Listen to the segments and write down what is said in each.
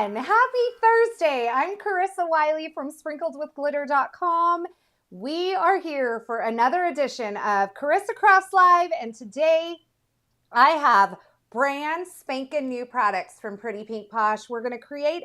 everyone. Happy Thursday. I'm Carissa Wiley from sprinkledwithglitter.com. We are here for another edition of Carissa Crafts Live, and today I have brand spanking new products from Pretty Pink Posh. We're going to create,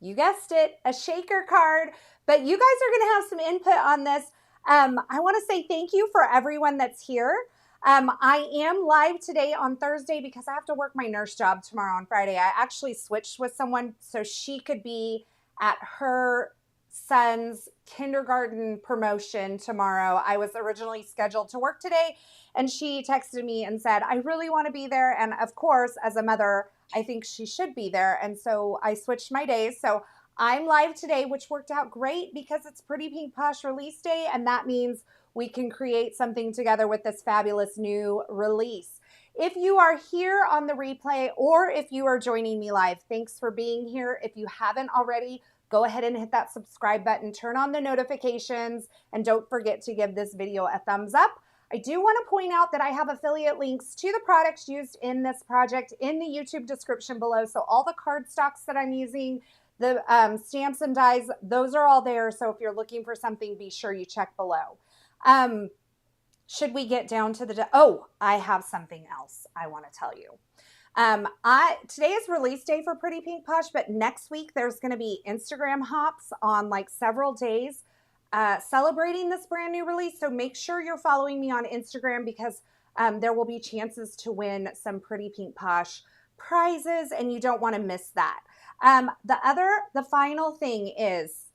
you guessed it, a shaker card, but you guys are going to have some input on this. I want to say thank you for everyone that's here. I am live today on Thursday because I have to work my nurse job tomorrow on Friday. I actually switched with someone so she could be at her son's kindergarten promotion tomorrow. I was originally scheduled to work today, and she texted me and said, I really want to be there. And of course, as a mother, I think she should be there. And so I switched my days. So I'm live today, which worked out great because it's Pretty Pink Posh release day, and that means we can create something together with this fabulous new release. If you are here on the replay or if you are joining me live, thanks for being here. If you haven't already, go ahead and hit that subscribe button, turn on the notifications, and don't forget to give this video a thumbs up. I do want to point out that I have affiliate links to the products used in this project in the YouTube description below. So all the cardstocks that I'm using, the stamps and dies, those are all there. So if you're looking for something, be sure you check below. Should we get down to the, I have something else I want to tell you. Today is release day for Pretty Pink Posh, but next week there's going to be Instagram hops on like several days celebrating this brand new release. So make sure you're following me on Instagram because there will be chances to win some Pretty Pink Posh prizes, and you don't want to miss that. The final thing is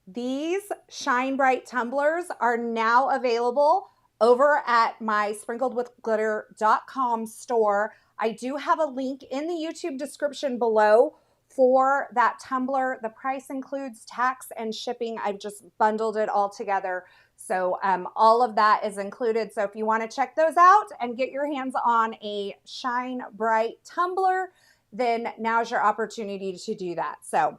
these Shine Bright tumblers are now available over at my sprinkledwithglitter.com store. I do have a link in the YouTube description below for that tumbler. The price includes tax and shipping. I've just bundled it all together. So all of that is included. So if you want to check those out and get your hands on a Shine Bright tumbler, then now's your opportunity to do that. So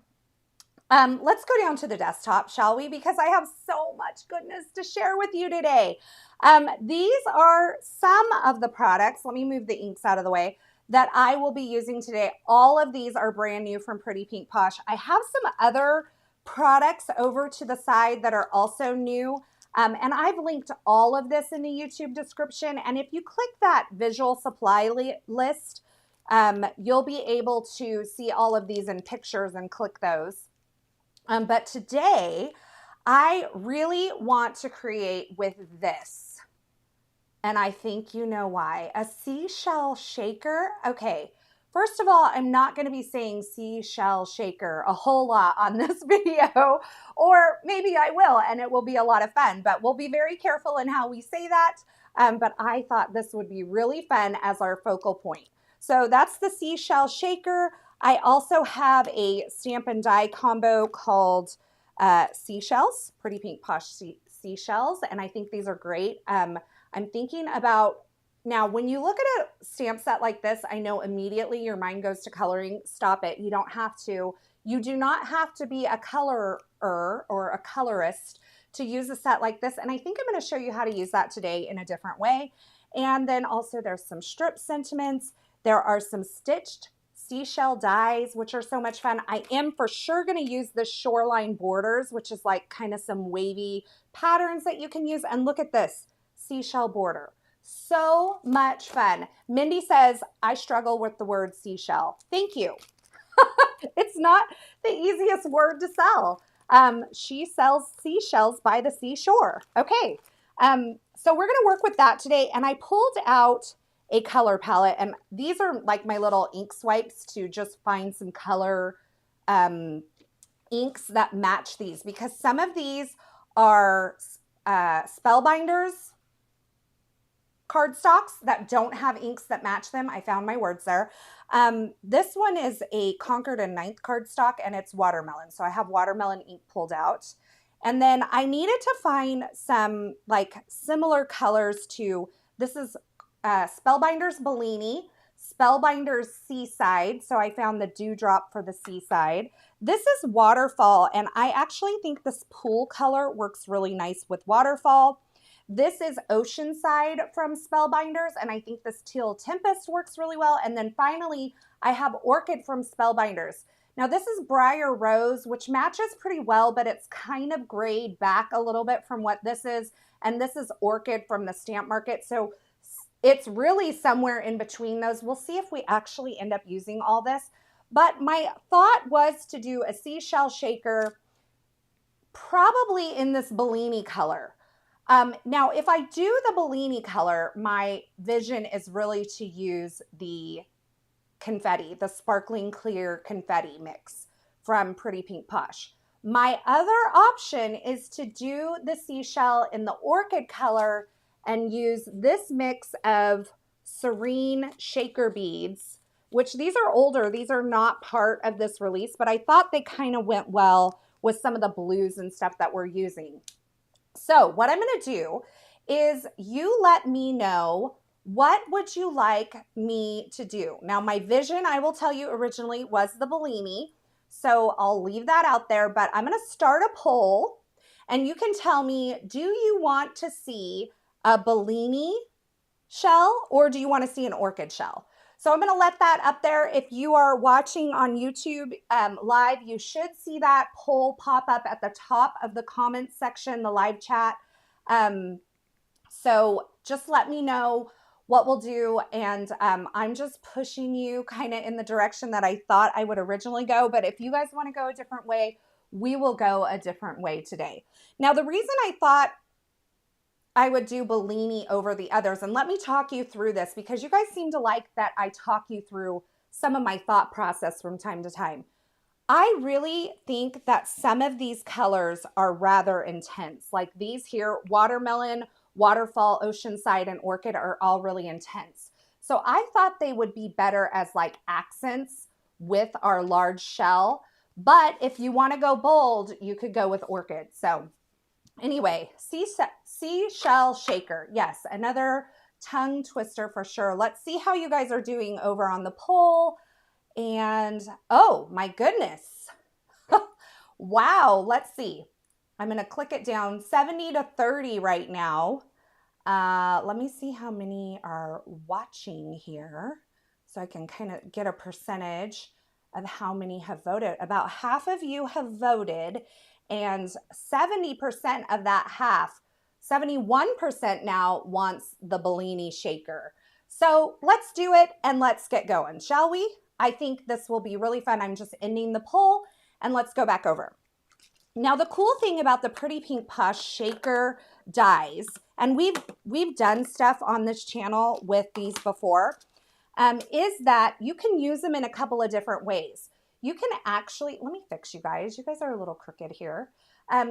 let's go down to the desktop, shall we? Because I have so much goodness to share with you today. These are some of the products. Let me move the inks out of the way that I will be using today. All of these are brand new from Pretty Pink Posh. I have some other products over to the side that are also new. And I've linked all of this in the YouTube description. And if you click that visual supply list, you'll be able to see all of these in pictures and click those. But today, I really want to create with this. And I think you know why. A seashell shaker. Okay, first of all, I'm not going to be saying seashell shaker a whole lot on this video. Or maybe I will, and it will be a lot of fun. But we'll be very careful in how we say that. But I thought this would be really fun as our focal point. So that's the seashell shaker. I also have a stamp and die combo called Seashells, Pretty Pink Posh Seashells, and I think these are great. I'm thinking about, now when you look at a stamp set like this, I know immediately your mind goes to coloring. Stop it. You don't have to. You do not have to be a colorer or a colorist to use a set like this, and I think I'm going to show you how to use that today in a different way. And then also there's some strip sentiments. There are some stitched seashell dies, which are so much fun. I am for sure going to use the Shoreline borders, which is like kind of some wavy patterns that you can use. And look at this seashell border. So much fun. Mindy says, I struggle with the word seashell. Thank you. It's not the easiest word to sell. She sells seashells by the seashore. Okay. So we're going to work with that today. And I pulled out a color palette, and these are like my little ink swipes to just find some color inks that match these, because some of these are Spellbinders cardstocks that don't have inks that match them. I found my words there. This one is a Concord and Ninth cardstock, and it's watermelon. So I have watermelon ink pulled out. And then I needed to find some like similar colors to, this is Spellbinders Bellini, Spellbinders Seaside. So I found the Dewdrop for the Seaside. This is Waterfall, and I actually think this pool color works really nice with Waterfall. This is Oceanside from Spellbinders, and I think this Teal Tempest works really well. And then finally, I have Orchid from Spellbinders. Now this is Briar Rose, which matches pretty well, but it's kind of grayed back a little bit from what this is. And this is Orchid from the Stamp Market. So it's really somewhere in between those. We'll see if we actually end up using all this. But my thought was to do a seashell shaker, probably in this Bellini color. Now, if I do the Bellini color, my vision is really to use the confetti, the sparkling clear confetti mix from Pretty Pink Posh. My other option is to do the seashell in the orchid color and use this mix of serene shaker beads, which these are older. These are not part of this release, but I thought they kind of went well with some of the blues and stuff that we're using. So what I'm going to do is you let me know, what would you like me to do? Now, my vision, I will tell you, originally was the Bellini. So I'll leave that out there, but I'm going to start a poll and you can tell me, do you want to see a Bellini shell or do you want to see an orchid shell? So I'm going to let that up there. If you are watching on YouTube live, you should see that poll pop up at the top of the comments section, the live chat. So just let me know what we'll do. And I'm just pushing you kind of in the direction that I thought I would originally go. But if you guys want to go a different way, we will go a different way today. Now, the reason I thought I would do Bellini over the others, and let me talk you through this because you guys seem to like that I talk you through some of my thought process from time to time. I really think that some of these colors are rather intense. Like these here, watermelon, waterfall, oceanside, and orchid are all really intense. So I thought they would be better as like accents with our large shell. But if you want to go bold, you could go with orchid. So anyway, seashell shaker. Yes, another tongue twister for sure. Let's see how you guys are doing over on the poll. And oh my goodness. Wow, let's see. I'm going to click it down, 70 to 30 right now. Let me see how many are watching here so I can kind of get a percentage of how many have voted. About half of you have voted, and 70% of that half, 71% now wants the Bellini shaker. So let's do it and let's get going, shall we? I think this will be really fun. I'm just ending the poll and let's go back over. Now, the cool thing about the Pretty Pink Posh shaker dies, and we've done stuff on this channel with these before, is that you can use them in a couple of different ways. You can actually, let me fix you guys. You guys are a little crooked here.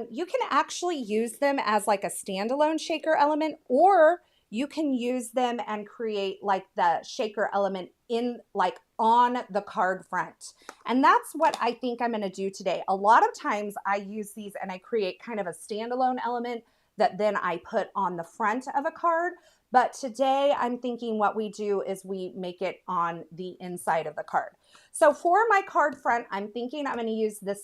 You can actually use them as like a standalone shaker element, or you can use them and create like the shaker element in like on the card front. And that's what I think I'm going to do today. A lot of times I use these and I create kind of a standalone element that then I put on the front of a card. But today I'm thinking what we do is we make it on the inside of the card. So for my card front, I'm thinking I'm going to use the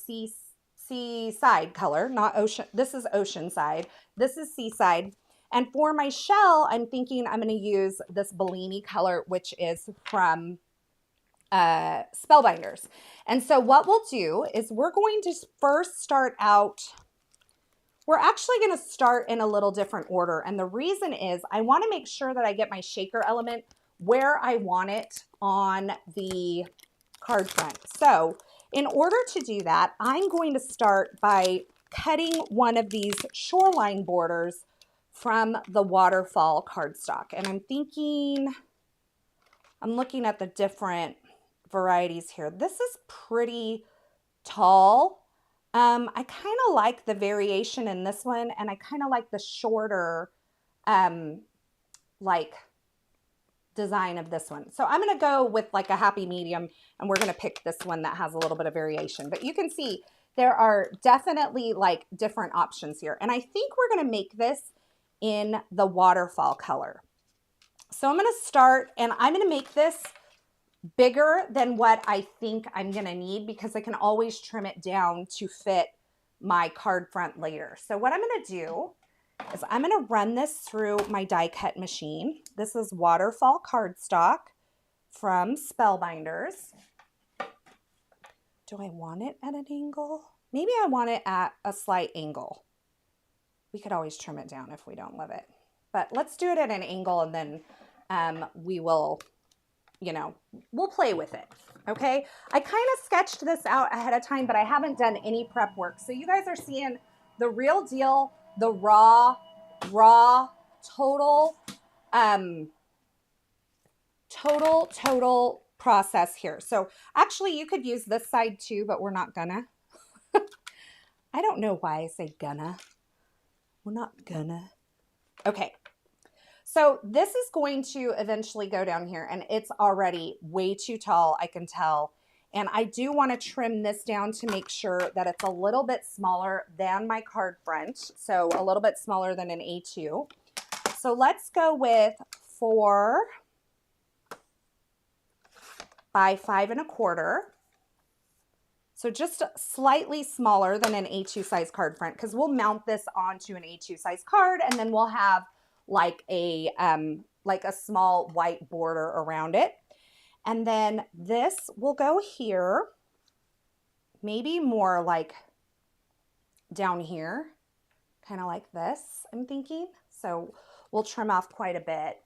seaside color, not ocean. This is oceanside. This is seaside. And for my shell, I'm thinking I'm going to use this Bellini color, which is from Spellbinders. And so what we'll do is we're going to first start out, we're actually going to start in a little different order. And the reason is I want to make sure that I get my shaker element where I want it on the card front. So in order to do that, I'm going to start by cutting one of these Shoreline borders from the waterfall cardstock. And I'm thinking, I'm looking at the different varieties here. This is pretty tall. I kind of like the variation in this one, and I kind of like the shorter like design of this one. So I'm going to go with like a happy medium, and we're going to pick this one that has a little bit of variation. But you can see there are definitely like different options here. And I think we're going to make this in the waterfall color. So I'm going to start, and I'm going to make this bigger than what I think I'm going to need because I can always trim it down to fit my card front later. So what I'm going to do is I'm going to run this through my die cut machine. This is waterfall cardstock from Spellbinders. do I want it at an angle? Maybe I want it at a slight angle. We could always trim it down if we don't love it. But let's do it at an angle, and then we will, you know, we'll play with it, okay? I kind of sketched this out ahead of time, but I haven't done any prep work. So you guys are seeing the real deal, the raw, total process here. So actually you could use this side too, but we're not gonna. I don't know why I say gonna. We're not gonna. Okay. So this is going to eventually go down here, and it's already way too tall, I can tell. And I do want to trim this down to make sure that it's a little bit smaller than my card front. So a little bit smaller than an A2. So let's go with 4 by 5 1/4. So just slightly smaller than an A2 size card front, because we'll mount this onto an A2 size card, and then we'll have like a small white border around it. And then this will go here, maybe more like down here, kind of like this, I'm thinking. So we'll trim off quite a bit.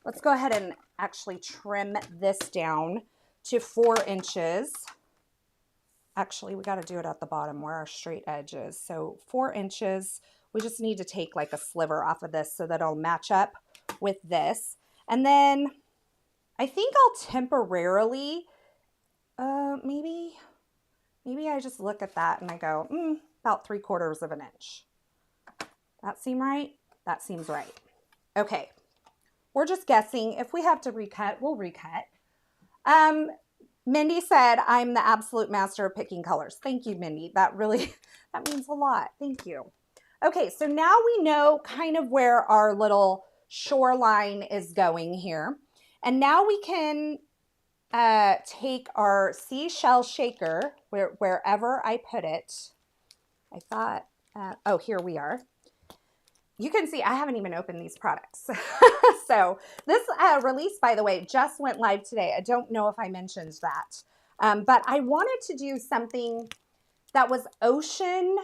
Let's go ahead and actually trim this down to 4 inches. Actually, we got to do it at the bottom where our straight edge is. So 4 inches. We just need to take like a sliver off of this so that it'll match up with this. And then I think I'll temporarily, maybe I just look at that and I go, about 3/4 of an inch. That seem right? That seems right. Okay. We're just guessing. If we have to recut, we'll recut. Mindy said, I'm the absolute master of picking colors. Thank you, Mindy. That means a lot. Thank you. Okay, so now we know kind of where our little shoreline is going here. And now we can take our seashell shaker, wherever I put it. I thought, oh, here we are. You can see I haven't even opened these products. So this release, by the way, just went live today. I don't know if I mentioned that. But I wanted to do something that was ocean,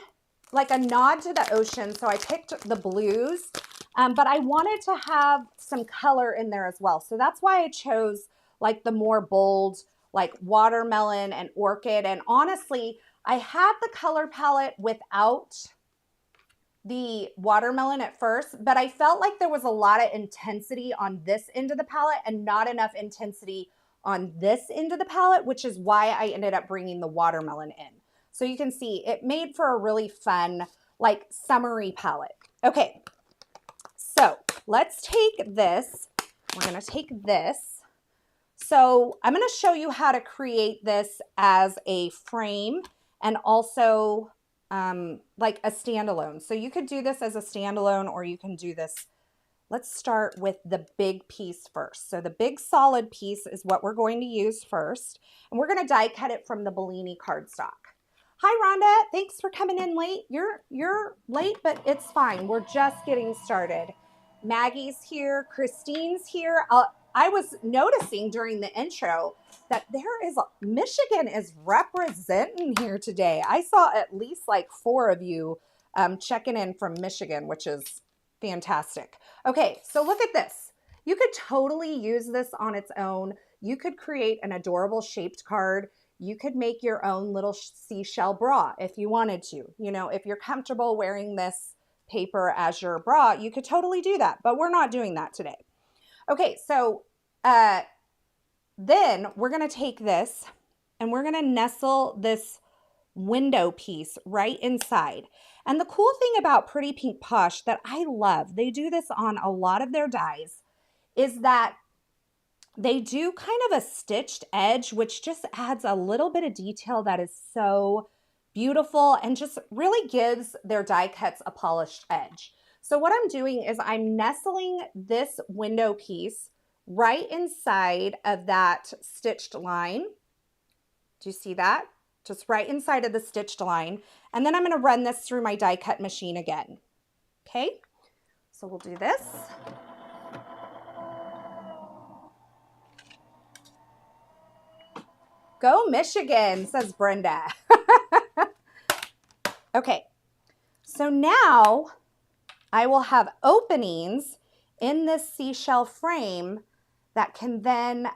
like a nod to the ocean. So I picked the blues, but I wanted to have some color in there as well. So that's why I chose like the more bold, like watermelon and orchid. And honestly, I had the color palette without the watermelon at first, but I felt like there was a lot of intensity on this end of the palette and not enough intensity on this end of the palette, which is why I ended up bringing the watermelon in. So you can see it made for a really fun, like summery palette. Okay, so let's take this. We're gonna take this. So I'm gonna show you how to create this as a frame and also like a standalone. So you could do this as a standalone, or you can do this. Let's start with the big piece first. So the big solid piece is what we're going to use first. And we're going to die cut it from the Bellini cardstock. Hi, Rhonda. Thanks for coming in late. You're late, but it's fine. We're just getting started. Maggie's here. Christine's here. I was noticing during the intro that Michigan is representing here today. I saw at least like 4 of you checking in from Michigan, which is fantastic. Okay, so look at this. You could totally use this on its own. You could create an adorable shaped card. You could make your own little seashell bra if you wanted to. You know, if you're comfortable wearing this paper as your bra, you could totally do that, but we're not doing that today. Okay, so then we're going to take this and we're going to nestle this window piece right inside. And the cool thing about Pretty Pink Posh that I love, they do this on a lot of their dies, is that they do kind of a stitched edge, which just adds a little bit of detail that is so beautiful and just really gives their die cuts a polished edge. So what I'm doing is I'm nestling this window piece right inside of that stitched line. Do you see that? Just right inside of the stitched line. And then I'm going to run this through my die cut machine again. Okay, so we'll do this. Go Michigan, says Brenda. Okay, so now I will have openings in this seashell frame that can then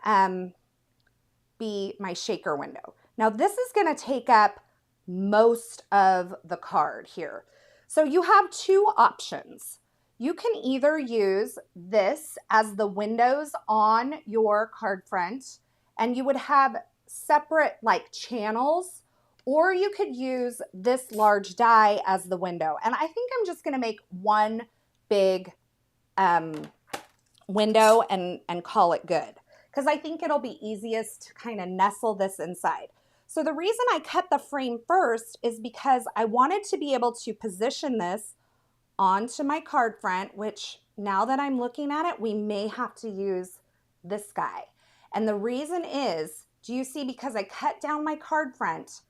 be my shaker window. Now this is going to take up most of the card here. So you have two options. You can either use this as the windows on your card front, and you would have separate like channels, or you could use this large die as the window. And I think I'm just going to make one big window and call it good, because I think it'll be easiest to kind of nestle this inside. So the reason I cut the frame first is because I wanted to be able to position this onto my card front, which now that I'm looking at it, we may have to use this guy. And the reason is, do you see, because I cut down my card front,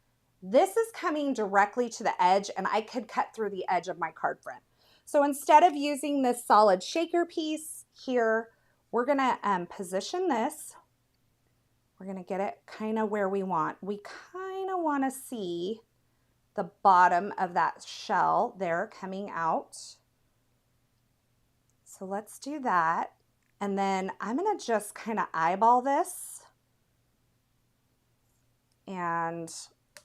this is coming directly to the edge, and I could cut through the edge of my card front. So instead of using this solid shaker piece here, we're gonna position this. We're gonna get it kind of where we want. We kind of wanna see the bottom of that shell there coming out. So let's do that. And then I'm gonna just kind of eyeball this and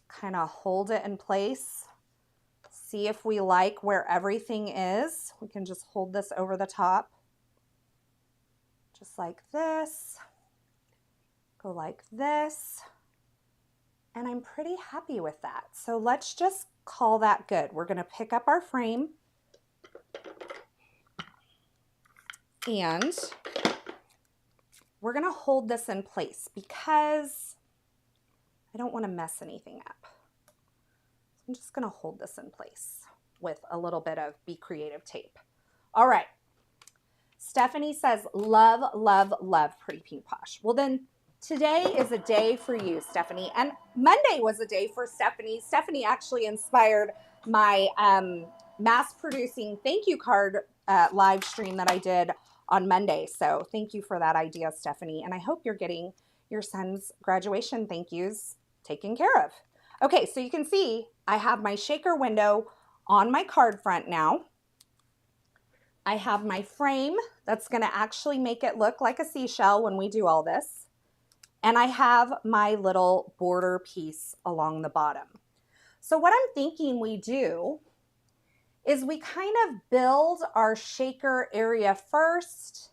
kind of hold it in place. See if we like where everything is. We can just hold this over the top, just like this. Go like this. And I'm pretty happy with that. So let's just call that good. We're gonna pick up our frame and we're gonna hold this in place because I don't wanna mess anything up. So I'm just gonna hold this in place with a little bit of Be Creative tape. All right. Stephanie says, love, love, love Pretty Pink Posh. Well then, today is a day for you, Stephanie. And Monday was a day for Stephanie. Stephanie actually inspired my mass producing thank you card live stream that I did on Monday. So thank you for that idea, Stephanie. And I hope you're getting your son's graduation thank yous taken care of. Okay, so you can see I have my shaker window on my card front now. I have my frame that's going to actually make it look like a seashell when we do all this. And I have my little border piece along the bottom. So what I'm thinking we do is we kind of build our shaker area first,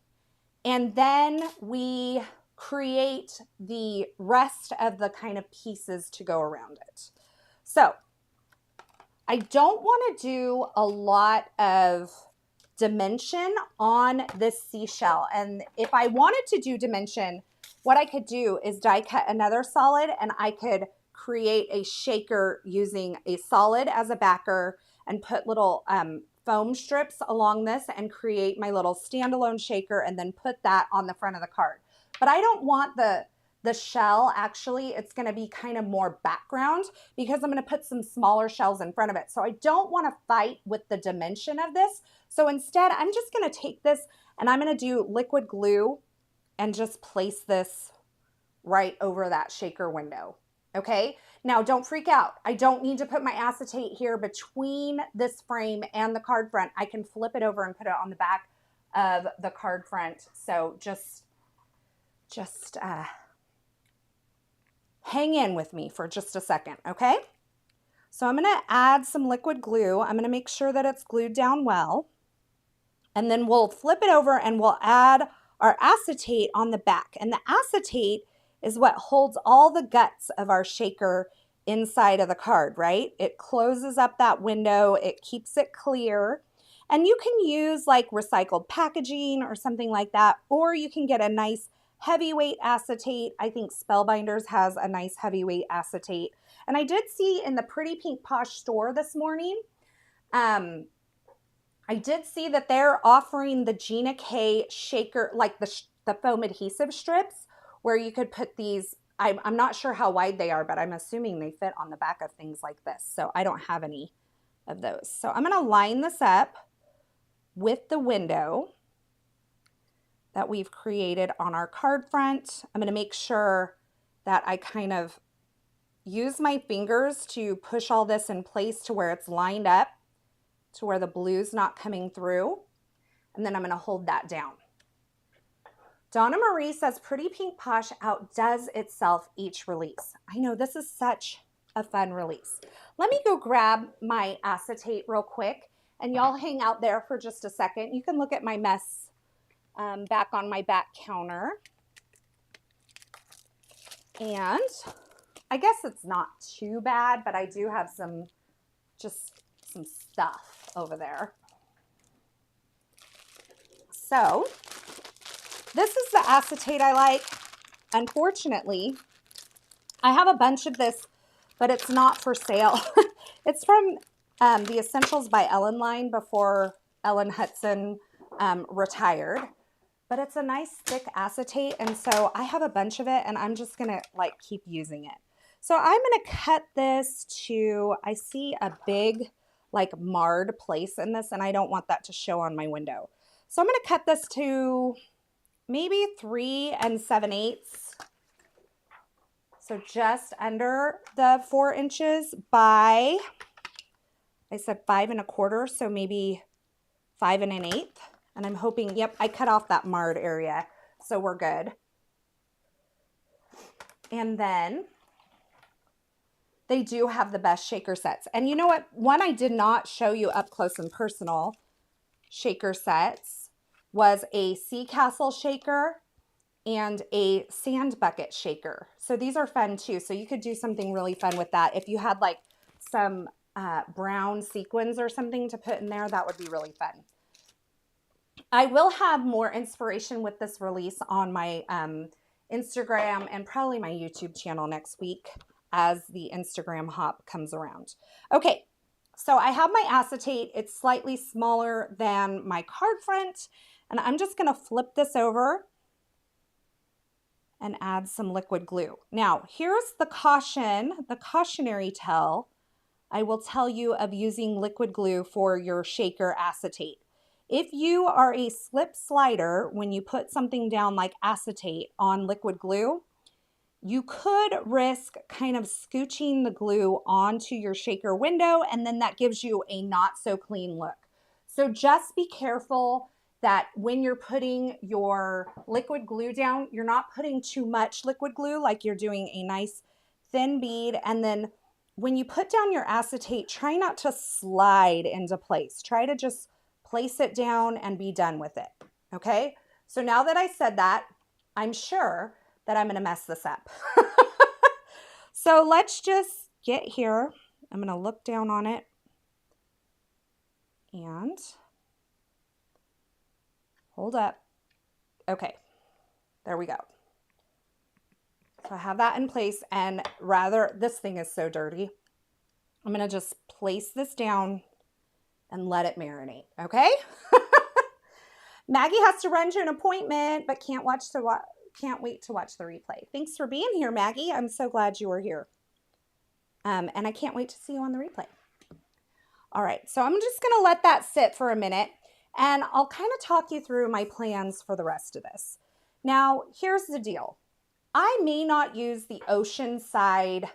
and then we create the rest of the kind of pieces to go around it. So I don't want to do a lot of dimension on this seashell. And if I wanted to do dimension, what I could do is die cut another solid, and I could create a shaker using a solid as a backer and put little foam strips along this and create my little standalone shaker and then put that on the front of the card. But I don't want the shell, actually, it's going to be kind of more background because I'm going to put some smaller shells in front of it. So I don't want to fight with the dimension of this. So instead, I'm just going to take this and I'm going to do liquid glue and just place this right over that shaker window. Okay, now don't freak out. I don't need to put my acetate here between this frame and the card front. I can flip it over and put it on the back of the card front. So just hang in with me for just a second, okay? So I'm gonna add some liquid glue. I'm gonna make sure that it's glued down well. And then we'll flip it over and we'll add our acetate on the back. And the acetate is what holds all the guts of our shaker inside of the card, right? It closes up that window, it keeps it clear. And you can use like recycled packaging or something like that, or you can get a nice heavyweight acetate. I think Spellbinders has a nice heavyweight acetate. And I did see in the Pretty Pink Posh store this morning, I did see that they're offering the Gina K shaker, like the foam adhesive strips, where you could put these, I'm not sure how wide they are, but I'm assuming they fit on the back of things like this. So I don't have any of those. So I'm gonna line this up with the window that we've created on our card front. I'm gonna make sure that I kind of use my fingers to push all this in place to where it's lined up, to where the blue's not coming through. And then I'm gonna hold that down. Donna Marie says, Pretty Pink Posh outdoes itself each release. I know, this is such a fun release. Let me go grab my acetate real quick, and y'all hang out there for just a second. You can look at my mess back on my back counter. And I guess it's not too bad, but I do have some stuff over there. So this is the acetate I like. Unfortunately, I have a bunch of this, but it's not for sale. It's from the Essentials by Ellen line before Ellen Hudson retired. But it's a nice thick acetate, and so I have a bunch of it, and I'm just gonna like keep using it. So I'm gonna cut this to, I see a big like marred place in this, and I don't want that to show on my window. So I'm gonna cut this to maybe 3 7/8. So just under the 4 inches by, I said 5 1/4, so maybe 5 1/8. And I'm hoping, yep, I cut off that marred area, so we're good. And then they do have the best shaker sets. And you know what? One I did not show you up close and personal shaker sets was a sea castle shaker and a sand bucket shaker. So these are fun too. So you could do something really fun with that. If you had like some brown sequins or something to put in there, that would be really fun. I will have more inspiration with this release on my Instagram and probably my YouTube channel next week as the Instagram hop comes around. Okay, so I have my acetate. It's slightly smaller than my card front, and I'm just gonna flip this over and add some liquid glue. Now, here's the cautionary tale I will tell you of using liquid glue for your shaker acetate. If you are a slip slider, when you put something down like acetate on liquid glue, you could risk kind of scooching the glue onto your shaker window, and then that gives you a not so clean look. So just be careful that when you're putting your liquid glue down, you're not putting too much liquid glue, like you're doing a nice thin bead. And then when you put down your acetate, try not to slide into place. Try to just place it down and be done with it, okay? So now that I said that, I'm sure that I'm gonna mess this up. So let's just get here. I'm gonna look down on it and hold up. Okay, there we go. So I have that in place, and this thing is so dirty. I'm gonna just place this down and let it marinate, okay? Maggie has to run to an appointment, but can't wait to watch the replay. Thanks for being here, Maggie. I'm so glad you were here. And I can't wait to see you on the replay. All right, so I'm just gonna let that sit for a minute, and I'll kind of talk you through my plans for the rest of this. Now, here's the deal. I may not use the Oceanside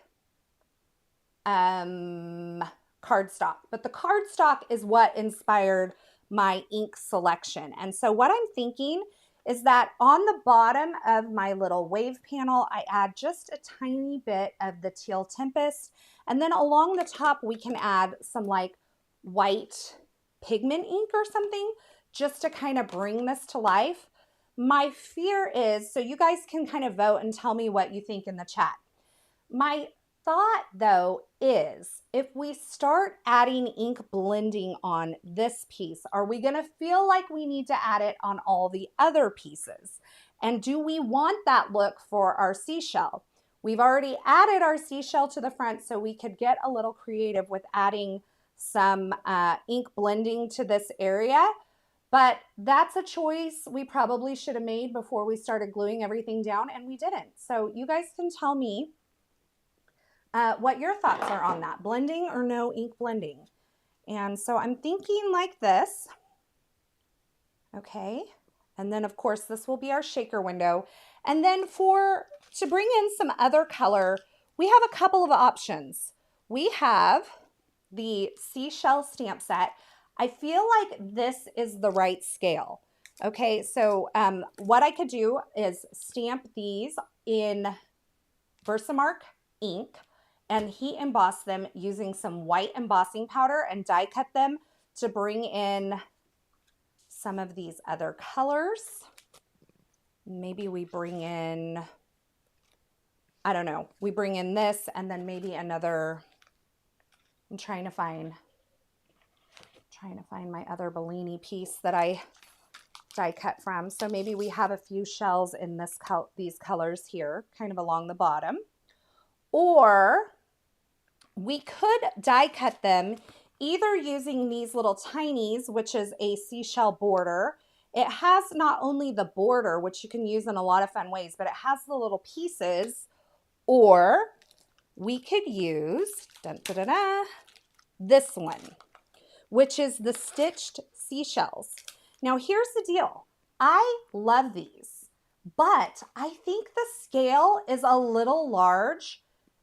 cardstock, but the cardstock is what inspired my ink selection. And so what I'm thinking is that on the bottom of my little wave panel, I add just a tiny bit of the Teal Tempest. And then along the top, we can add some like white pigment ink or something just to kind of bring this to life. My fear is, so you guys can kind of vote and tell me what you think in the chat. My thought though is, if we start adding ink blending on this piece, are we going to feel like we need to add it on all the other pieces? And do we want that look for our seashell? We've already added our seashell to the front, so we could get a little creative with adding some ink blending to this area. But that's a choice we probably should have made before we started gluing everything down, and we didn't. So you guys can tell me what your thoughts are on that, blending or no ink blending. And so I'm thinking like this, okay? And then of course this will be our shaker window. And then to bring in some other color, we have a couple of options. We have the Seashell stamp set. I feel like this is the right scale. Okay, so what I could do is stamp these in Versamark ink and heat emboss them using some white embossing powder and die cut them to bring in some of these other colors. Maybe we bring in, I don't know, we bring in this and then maybe another. I'm trying to find my other Bellini piece that I die cut from. So maybe we have a few shells in these colors here, kind of along the bottom. Or we could die cut them either using these little tinies, which is a seashell border. It has not only the border, which you can use in a lot of fun ways, but it has the little pieces. Or we could use this one, which is the stitched seashells. Now here's the deal. I love these, but I think the scale is a little large.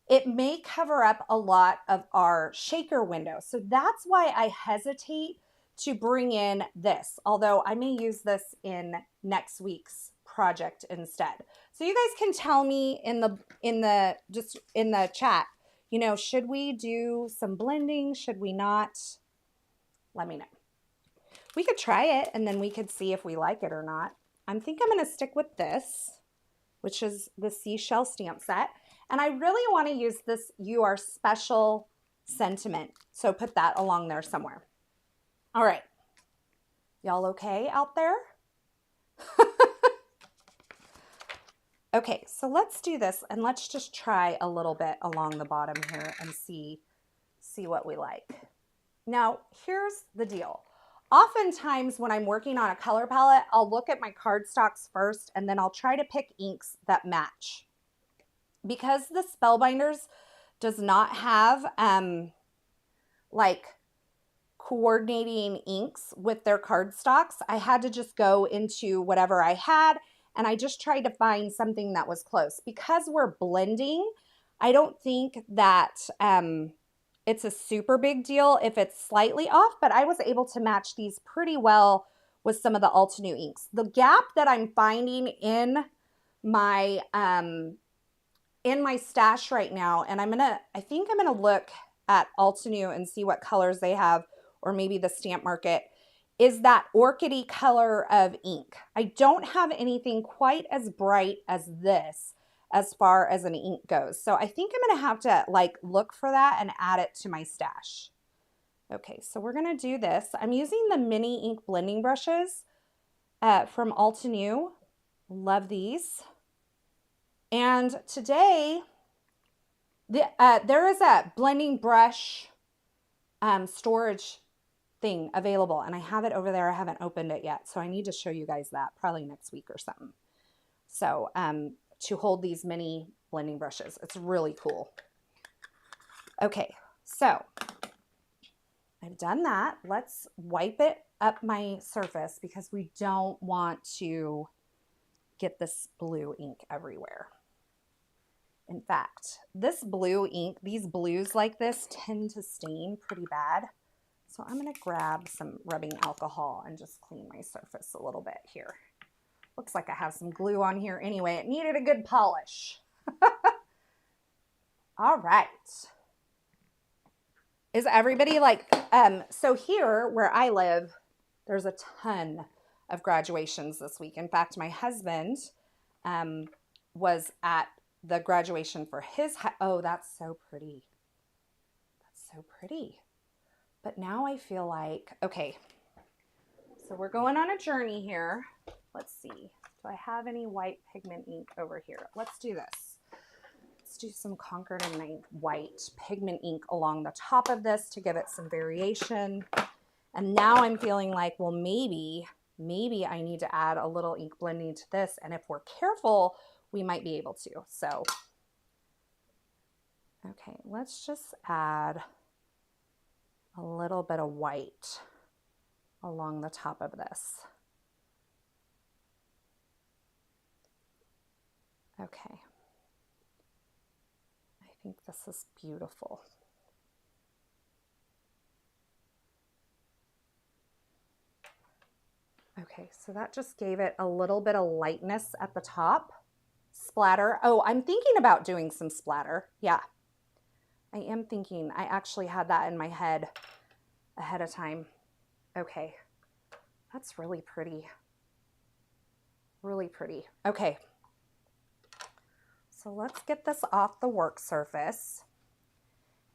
It may cover up a lot of our shaker window. So that's why I hesitate to bring in this, although I may use this in next week's project instead. So you guys can tell me in the chat, you know, should we do some blending? Should we not? Let me know. We could try it and then we could see if we like it or not. I think I'm going to stick with this, which is the Seashell stamp set. And I really want to use this You Are Special sentiment. So put that along there somewhere. All right. Y'all okay out there? Okay, so let's do this and let's just try a little bit along the bottom here and see what we like. Now, here's the deal. Oftentimes when I'm working on a color palette, I'll look at my cardstocks first and then I'll try to pick inks that match. Because the Spellbinders does not have like coordinating inks with their cardstocks, I had to just go into whatever I had and I just tried to find something that was close. Because we're blending, I don't think that it's a super big deal if it's slightly off, but I was able to match these pretty well with some of the Altenew inks. The gap that I'm finding in my stash right now, and I think I'm gonna look at Altenew and see what colors they have, or maybe the Stamp Market, is that orchidy color of ink. I don't have anything quite as bright as this as far as an ink goes. So I think I'm gonna have to like look for that and add it to my stash. Okay, so we're gonna do this. I'm using the mini ink blending brushes from Altenew. Love these. And today, there is a blending brush storage thing available, and I have it over there. I haven't opened it yet, so I need to show you guys that probably next week or something. So to hold these mini blending brushes, it's really cool. Okay, so I've done that. Let's wipe it up my surface because we don't want to get this blue ink everywhere. In fact, this blue ink, these blues like this tend to stain pretty bad. So I'm going to grab some rubbing alcohol and just clean my surface a little bit here. Looks like I have some glue on here anyway. It needed a good polish. All right. Is everybody like, so here where I live, there's a ton of graduations this week. In fact, my husband was at the graduation for his, oh, that's so pretty. That's so pretty. But now I feel like, okay, so we're going on a journey here. Let's see. Do I have any white pigment ink over here? Let's do this. Let's do some Concord and Ninth white pigment ink along the top of this to give it some variation. And now I'm feeling like, well, maybe I need to add a little ink blending to this. And if we're careful, we might be able to. So, okay, let's just add a little bit of white along the top of this. Okay. I think this is beautiful. Okay, so that just gave it a little bit of lightness at the top. Splatter. Oh, I'm thinking about doing some splatter. Yeah, I am thinking. I actually had that in my head ahead of time. Okay, that's really pretty. Really pretty. Okay, so let's get this off the work surface.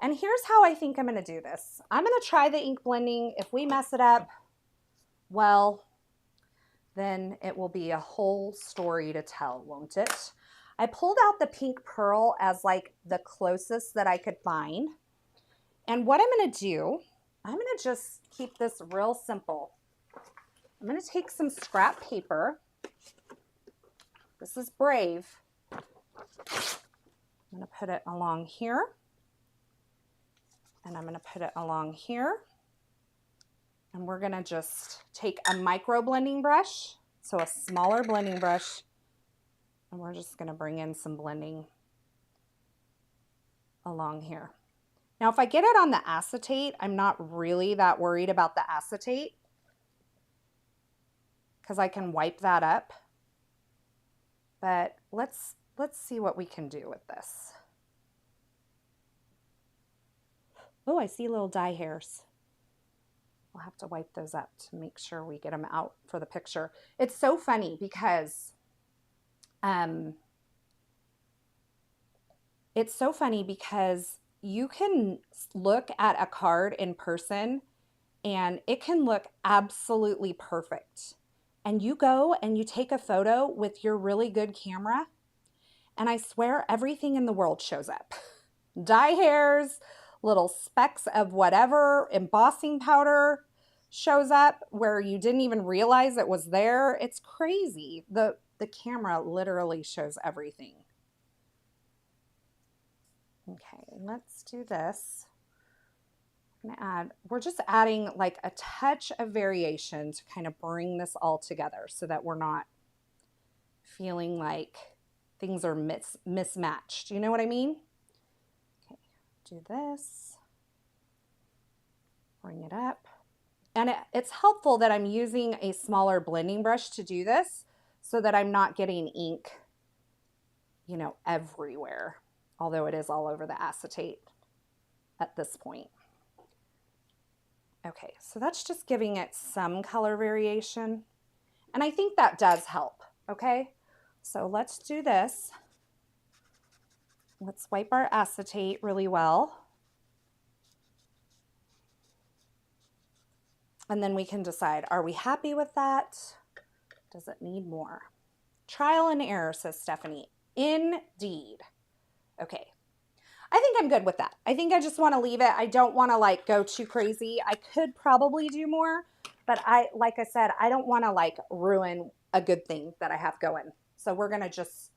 And here's how I think I'm going to do this. I'm going to try the ink blending. If we mess it up, well, then it will be a whole story to tell, won't it? I pulled out the pink pearl as like the closest that I could find. And what I'm going to do, I'm going to just keep this real simple. I'm going to take some scrap paper. This is Brave. I'm going to put it along here. And I'm going to put it along here. And we're going to just take a micro blending brush, so a smaller blending brush, and we're just going to bring in some blending along here. Now, if I get it on the acetate, I'm not really that worried about the acetate because I can wipe that up. But let's see what we can do with this. Oh, I see little dye hairs. We'll have to wipe those up to make sure we get them out for the picture. It's so funny because you can look at a card in person and it can look absolutely perfect. And you go and you take a photo with your really good camera, and I swear everything in the world shows up. Dye hairs, little specks of whatever, embossing powder shows up where you didn't even realize it was there. It's crazy. The camera literally shows everything. Okay, let's do this. We're just adding like a touch of variation to kind of bring this all together so that we're not feeling like things are mismatched. You know what I mean? Okay, do this. Bring it up. And it's helpful that I'm using a smaller blending brush to do this so that I'm not getting ink, you know, everywhere, although it is all over the acetate at this point. Okay, so that's just giving it some color variation. And I think that does help, okay? So let's do this. Let's wipe our acetate really well. And then we can decide, are we happy with that? Does it need more? Trial and error, says Stephanie. Indeed. Okay. I think I'm good with that. I think I just want to leave it. I don't want to like go too crazy. I could probably do more, but like I said, I don't want to like ruin a good thing that I have going. So we're going to just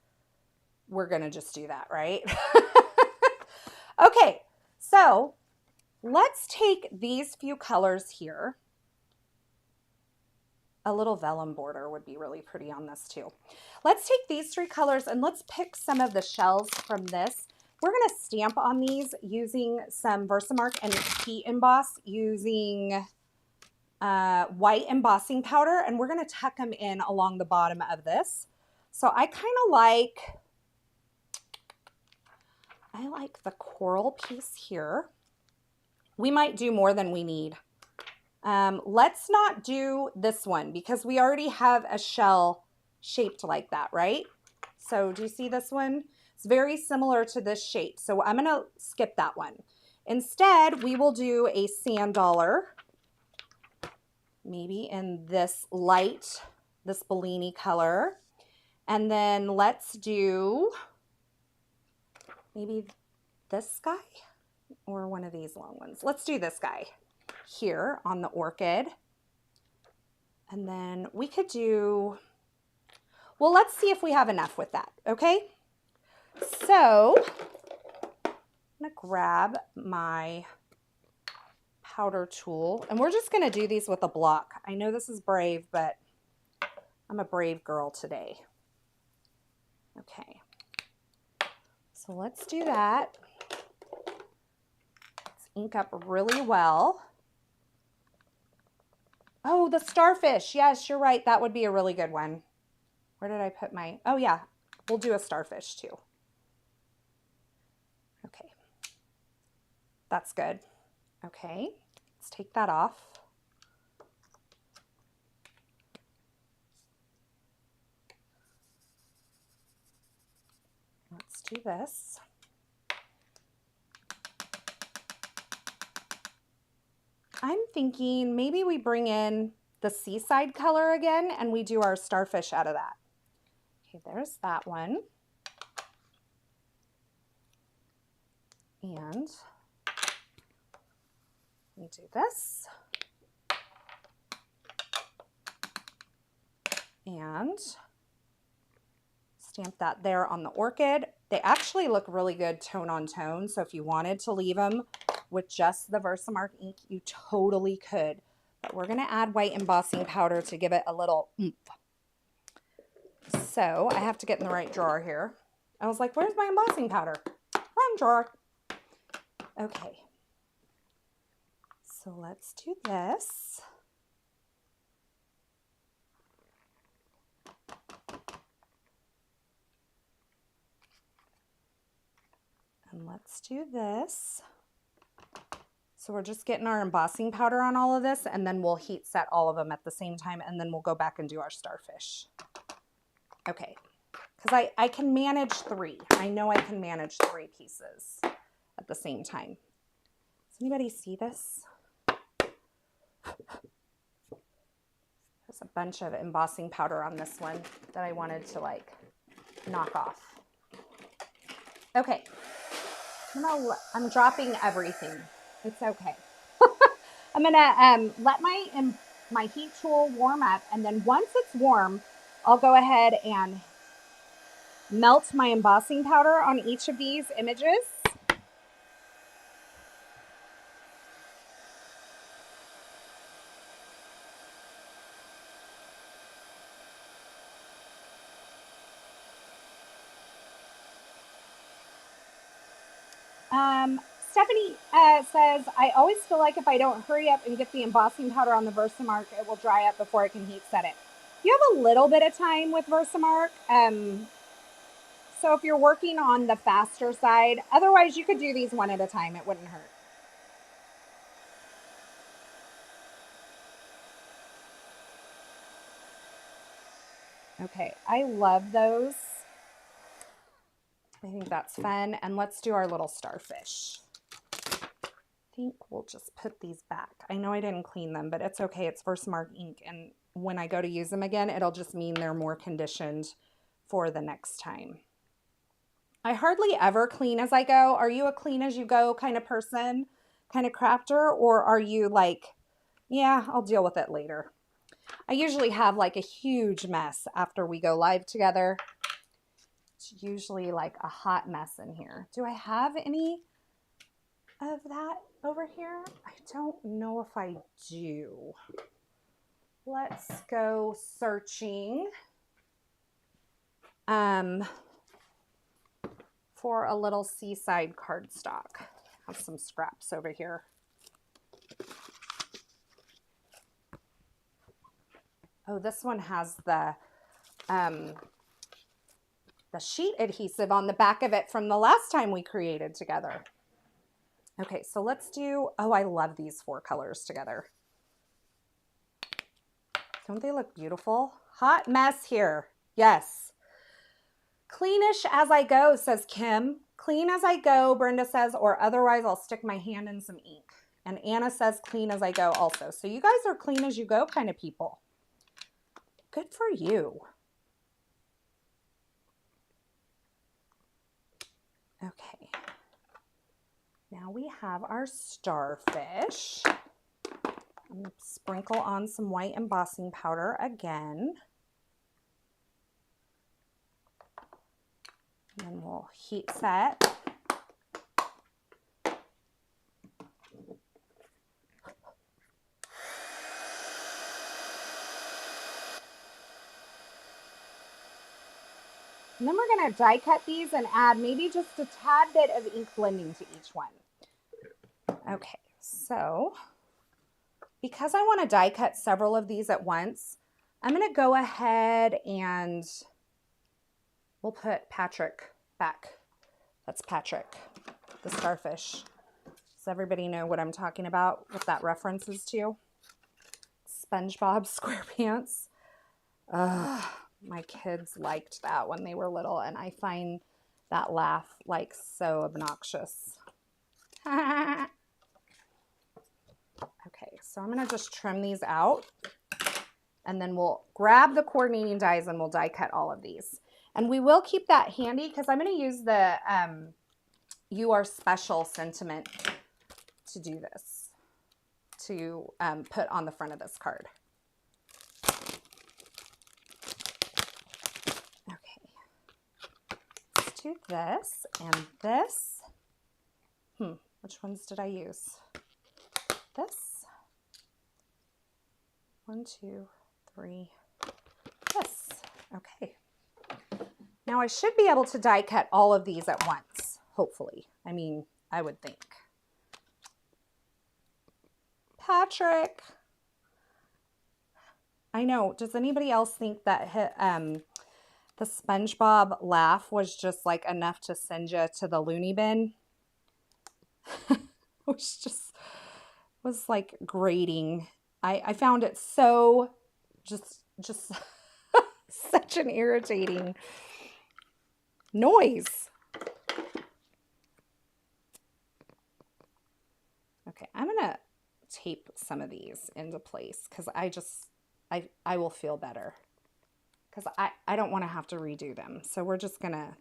do that, right? Okay. So let's take these few colors here. A little vellum border would be really pretty on this too. Let's take these three colors and let's pick some of the shells from this. We're going to stamp on these using some Versamark and heat emboss using white embossing powder, and we're going to tuck them in along the bottom of this. So I kind of like the coral piece here. We might do more than we need. Let's not do this one because we already have a shell shaped like that, right? So do you see this one? It's very similar to this shape. So I'm going to skip that one. Instead, we will do a sand dollar, maybe in this light, this Bellini color. And then let's do maybe this guy or one of these long ones. Let's do this guy here on the orchid. And then we could do, well, let's see if we have enough with that, okay? So I'm gonna grab my powder tool and we're just gonna do these with a block. I know this is brave, but I'm a brave girl today. Okay, so let's do that. ink up really well. Oh, the starfish. Yes, you're right. That would be a really good one. Where did I put my, oh yeah, we'll do a starfish too. Okay, that's good. Okay, let's take that off. Let's do this. I'm thinking maybe we bring in the seaside color again and we do our starfish out of that. Okay, there's that one. And we do this. And stamp that there on the orchid. They actually look really good tone on tone. So if you wanted to leave them with just the Versamark ink, you totally could. But we're going to add white embossing powder to give it a little oomph. So I have to get in the right drawer here. I was like, where's my embossing powder? Wrong drawer. Okay. So let's do this. And let's do this. So we're just getting our embossing powder on all of this, and then we'll heat set all of them at the same time, and then we'll go back and do our starfish. Okay, because I can manage 3. I know I can manage 3 pieces at the same time. Does anybody see this? There's a bunch of embossing powder on this one that I wanted to like knock off. Okay, I'm dropping everything. It's okay. I'm gonna let my heat tool warm up, and then once it's warm, I'll go ahead and melt my embossing powder on each of these images. Stephanie says, I always feel like if I don't hurry up and get the embossing powder on the Versamark, it will dry up before I can heat set it. You have a little bit of time with Versamark. So if you're working on the faster side, otherwise you could do these one at a time. It wouldn't hurt. Okay, I love those. I think that's fun. And let's do our little starfish. I think we'll just put these back. I know I didn't clean them, but it's okay. It's Versamark ink. And when I go to use them again, it'll just mean they're more conditioned for the next time. I hardly ever clean as I go. Are you a clean as you go kind of person, kind of crafter? Or are you like, yeah, I'll deal with it later? I usually have like a huge mess after we go live together. It's usually like a hot mess in here. Do I have any of that over here? I don't know if I do. Let's go searching for a little seaside cardstock. I have some scraps over here. Oh, this one has the sheet adhesive on the back of it from the last time we created together. Okay, so let's do, oh, I love these 4 colors together. Don't they look beautiful? Hot mess here. Yes. Cleanish as I go, says Kim. Clean as I go, Brenda says, or otherwise I'll stick my hand in some ink. And Anna says clean as I go also. So you guys are clean as you go kind of people. Good for you. Okay. Now we have our starfish. I'm going to sprinkle on some white embossing powder again. And then we'll heat set. And then we're going to die cut these and add maybe just a tad bit of ink blending to each one. Okay, so because I want to die cut several of these at once, I'm going to go ahead and we'll put Patrick back. That's Patrick, the starfish. Does everybody know what I'm talking about, what that references to? SpongeBob SquarePants. My kids liked that when they were little, and I find that laugh like so obnoxious. Okay, so I'm going to just trim these out, and then we'll grab the coordinating dies and we'll die cut all of these. And we will keep that handy because I'm going to use the You Are Special sentiment to do this, to put on the front of this card. Okay, let's do this and this. Which ones did I use? This. 1, 2, 3. This. Okay. Now I should be able to die cut all of these at once, hopefully. I mean, I would think. Patrick. I know. Does anybody else think that the SpongeBob laugh was just like enough to send you to the loony bin? It was like grating. I found it so just such an irritating noise. Okay, I'm gonna tape some of these into place because I will feel better because I don't want to have to redo them. So we're just gonna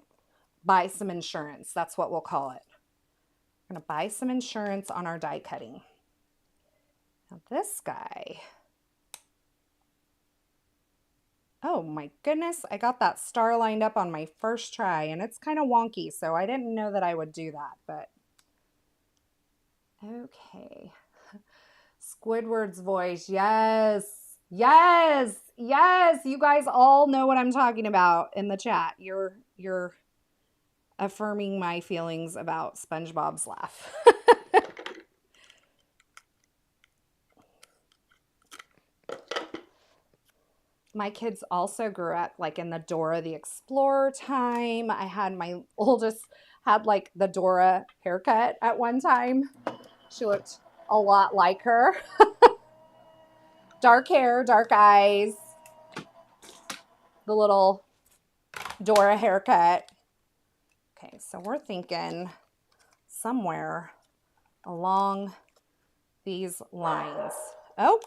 buy some insurance. That's what we'll call it. We're gonna buy some insurance on our die cutting. Now this guy, oh my goodness, I got that star lined up on my first try and it's kind of wonky, so I didn't know that I would do that, but okay. Squidward's voice, yes, yes, yes, you guys all know what I'm talking about in the chat. You're affirming my feelings about SpongeBob's laugh. My kids also grew up like in the Dora the Explorer time. I had my oldest had like the Dora haircut at one time. She looked a lot like her. Dark hair, dark eyes, the little Dora haircut. Okay, so we're thinking somewhere along these lines. Oh,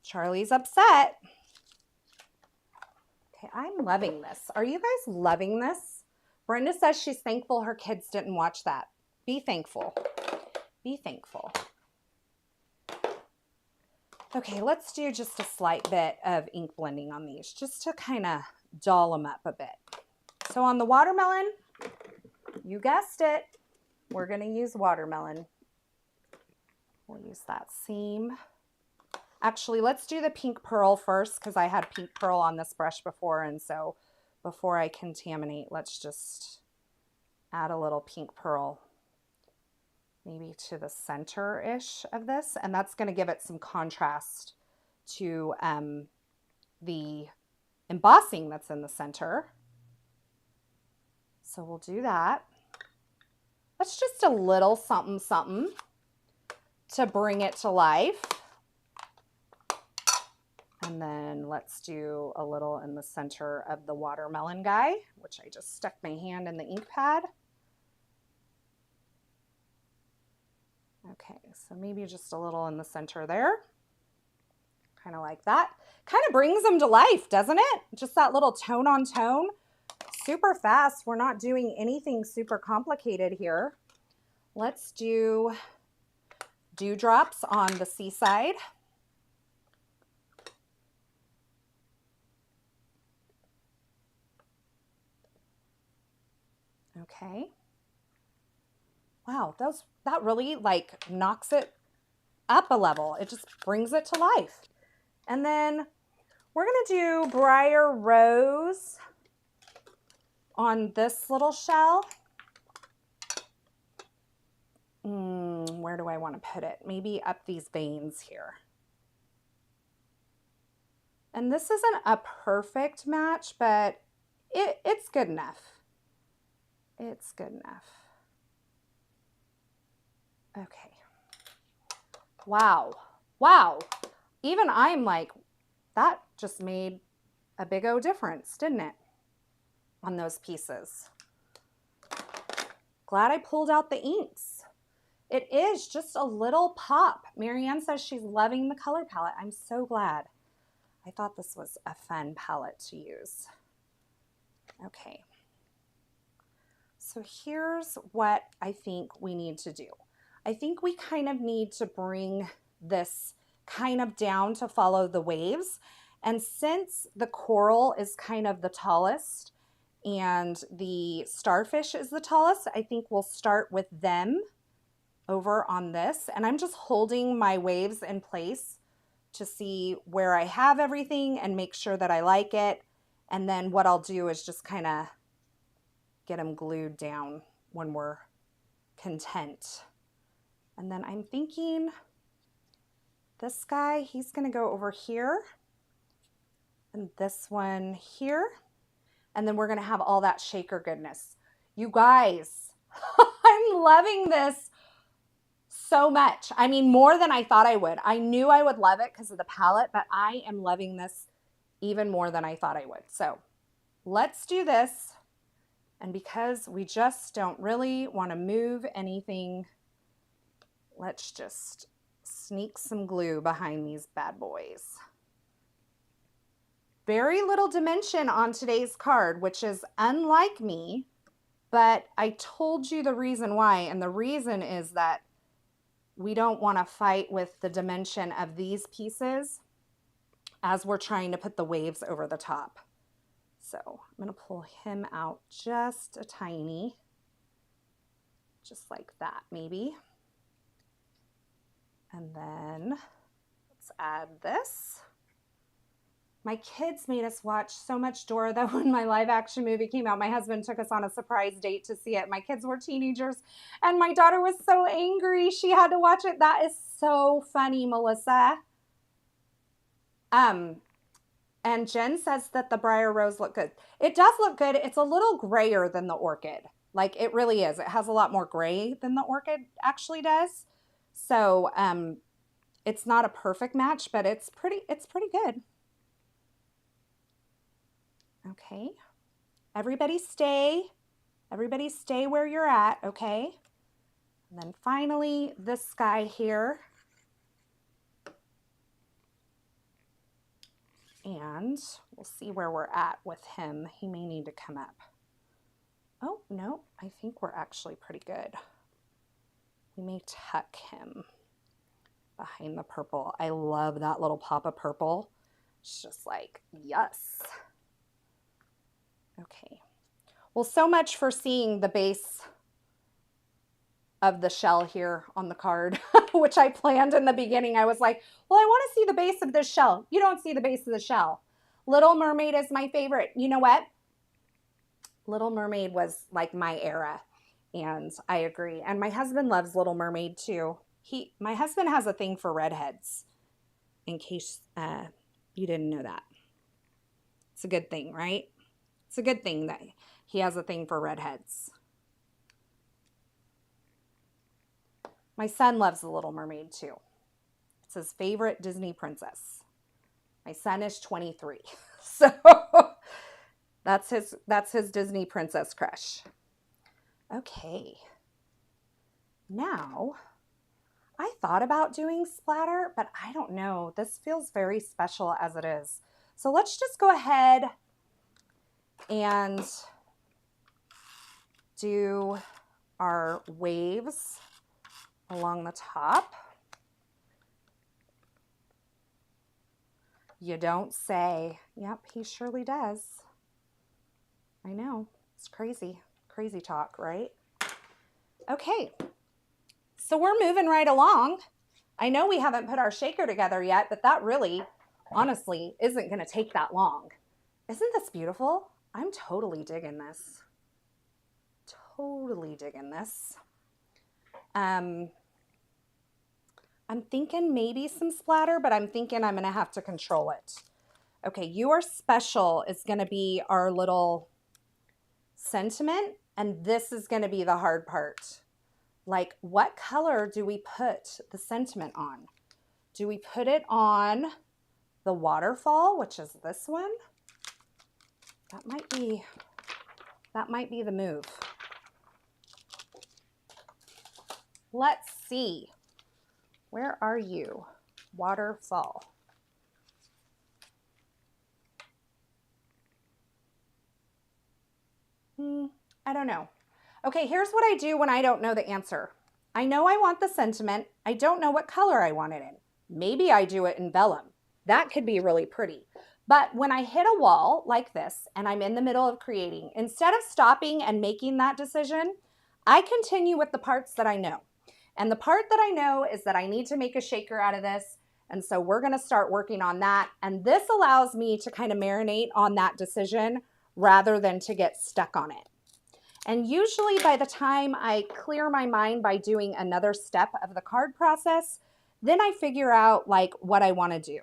Charlie's upset. Okay, I'm loving this. Are you guys loving this? Brenda says she's thankful her kids didn't watch that. Be thankful. Be thankful. Okay, let's do just a slight bit of ink blending on these just to kind of doll them up a bit. So on the watermelon, you guessed it, we're going to use watermelon. We'll use that seam. Actually, let's do the pink pearl first because I had pink pearl on this brush before, and so before I contaminate, let's just add a little pink pearl maybe to the center-ish of this, and that's going to give it some contrast to the embossing that's in the center. So we'll do that. That's just a little something something to bring it to life. And then let's do a little in the center of the watermelon guy, which I just stuck my hand in the ink pad. Okay, so maybe just a little in the center there. Kind of like that. Kind of brings them to life, doesn't it? Just that little tone on tone. Super fast. We're not doing anything super complicated here. Let's do dewdrops on the seaside. Okay. Wow, that really like knocks it up a level. It just brings it to life. And then we're going to do Briar Rose on this little shell. where do I want to put it? Maybe up these veins here. And this isn't a perfect match, but it's good enough. It's good enough. Okay. Wow. Wow. Even I'm like, that just made a big O difference, didn't it? On those pieces. Glad I pulled out the inks. It is just a little pop. Marianne says she's loving the color palette. I'm so glad. I thought this was a fun palette to use. Okay. So here's what I think we need to do. I think we kind of need to bring this kind of down to follow the waves. And since the coral is kind of the tallest and the starfish is the tallest, I think we'll start with them over on this. And I'm just holding my waves in place to see where I have everything and make sure that I like it. And then what I'll do is just kind of get them glued down when we're content. And then I'm thinking this guy, he's going to go over here and this one here. And then we're going to have all that shaker goodness. You guys, I'm loving this so much. I mean, more than I thought I would. I knew I would love it because of the palette, but I am loving this even more than I thought I would. So let's do this. And because we just don't really want to move anything, let's just sneak some glue behind these bad boys. Very little dimension on today's card, which is unlike me, but I told you the reason why. And the reason is that we don't want to fight with the dimension of these pieces as we're trying to put the waves over the top. So I'm going to pull him out just a tiny, just like that maybe. And then let's add this. My kids made us watch so much Dora that when my live action movie came out, my husband took us on a surprise date to see it. My kids were teenagers and my daughter was so angry she had to watch it. That is so funny, Melissa. And Jen says that the Briar Rose look good. It does look good. It's a little grayer than the Orchid. Like it really is. It has a lot more gray than the Orchid actually does. So it's not a perfect match, but it's pretty good. Okay. Everybody stay where you're at, okay? And then finally, this guy here. And we'll see where we're at with him. He may need to come up. Oh, no, I think we're actually pretty good. We may tuck him behind the purple. I love that little pop of purple. It's just like, yes. Okay. Well, so much for seeing the base of the shell here on the card, which I planned in the beginning. I was like, well, I want to see the base of this shell. You don't see the base of the shell. Little Mermaid is my favorite. You know what? Little Mermaid was like my era, and I agree. And my husband loves Little Mermaid too. My husband has a thing for redheads, in case you didn't know that. It's a good thing, right? It's a good thing that he has a thing for redheads. My son loves The Little Mermaid too. It's his favorite Disney princess. My son is 23. So that's his Disney princess crush. Okay. Now, I thought about doing splatter, but I don't know. This feels very special as it is. So let's just go ahead and do our waves along the top. You don't say. Yep, he surely does. I know. It's crazy. Crazy talk, right? Okay. So we're moving right along. I know we haven't put our shaker together yet, but that really, honestly, isn't going to take that long. Isn't this beautiful? I'm totally digging this. Totally digging this. I'm thinking maybe some splatter, but I'm thinking I'm going to have to control it. Okay, You Are Special is going to be our little sentiment, and this is going to be the hard part. Like, what color do we put the sentiment on? Do we put it on the waterfall, which is this one? That might be the move. Let's see. Where are you? Waterfall. I don't know. Okay, here's what I do when I don't know the answer. I know I want the sentiment. I don't know what color I want it in. Maybe I do it in vellum. That could be really pretty. But when I hit a wall like this and I'm in the middle of creating, instead of stopping and making that decision, I continue with the parts that I know. And the part that I know is that I need to make a shaker out of this. And so we're going to start working on that. And this allows me to kind of marinate on that decision rather than to get stuck on it. And usually by the time I clear my mind by doing another step of the card process, then I figure out like what I want to do.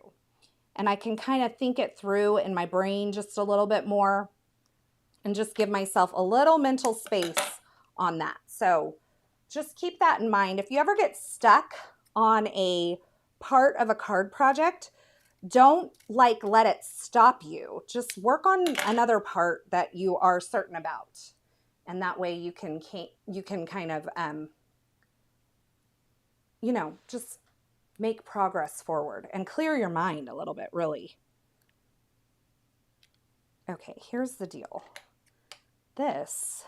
And I can kind of think it through in my brain just a little bit more and just give myself a little mental space on that. So just keep that in mind. If you ever get stuck on a part of a card project, don't like let it stop you. Just work on another part that you are certain about. And that way you can kind of, you know, just make progress forward and clear your mind a little bit, really. Okay, here's the deal. This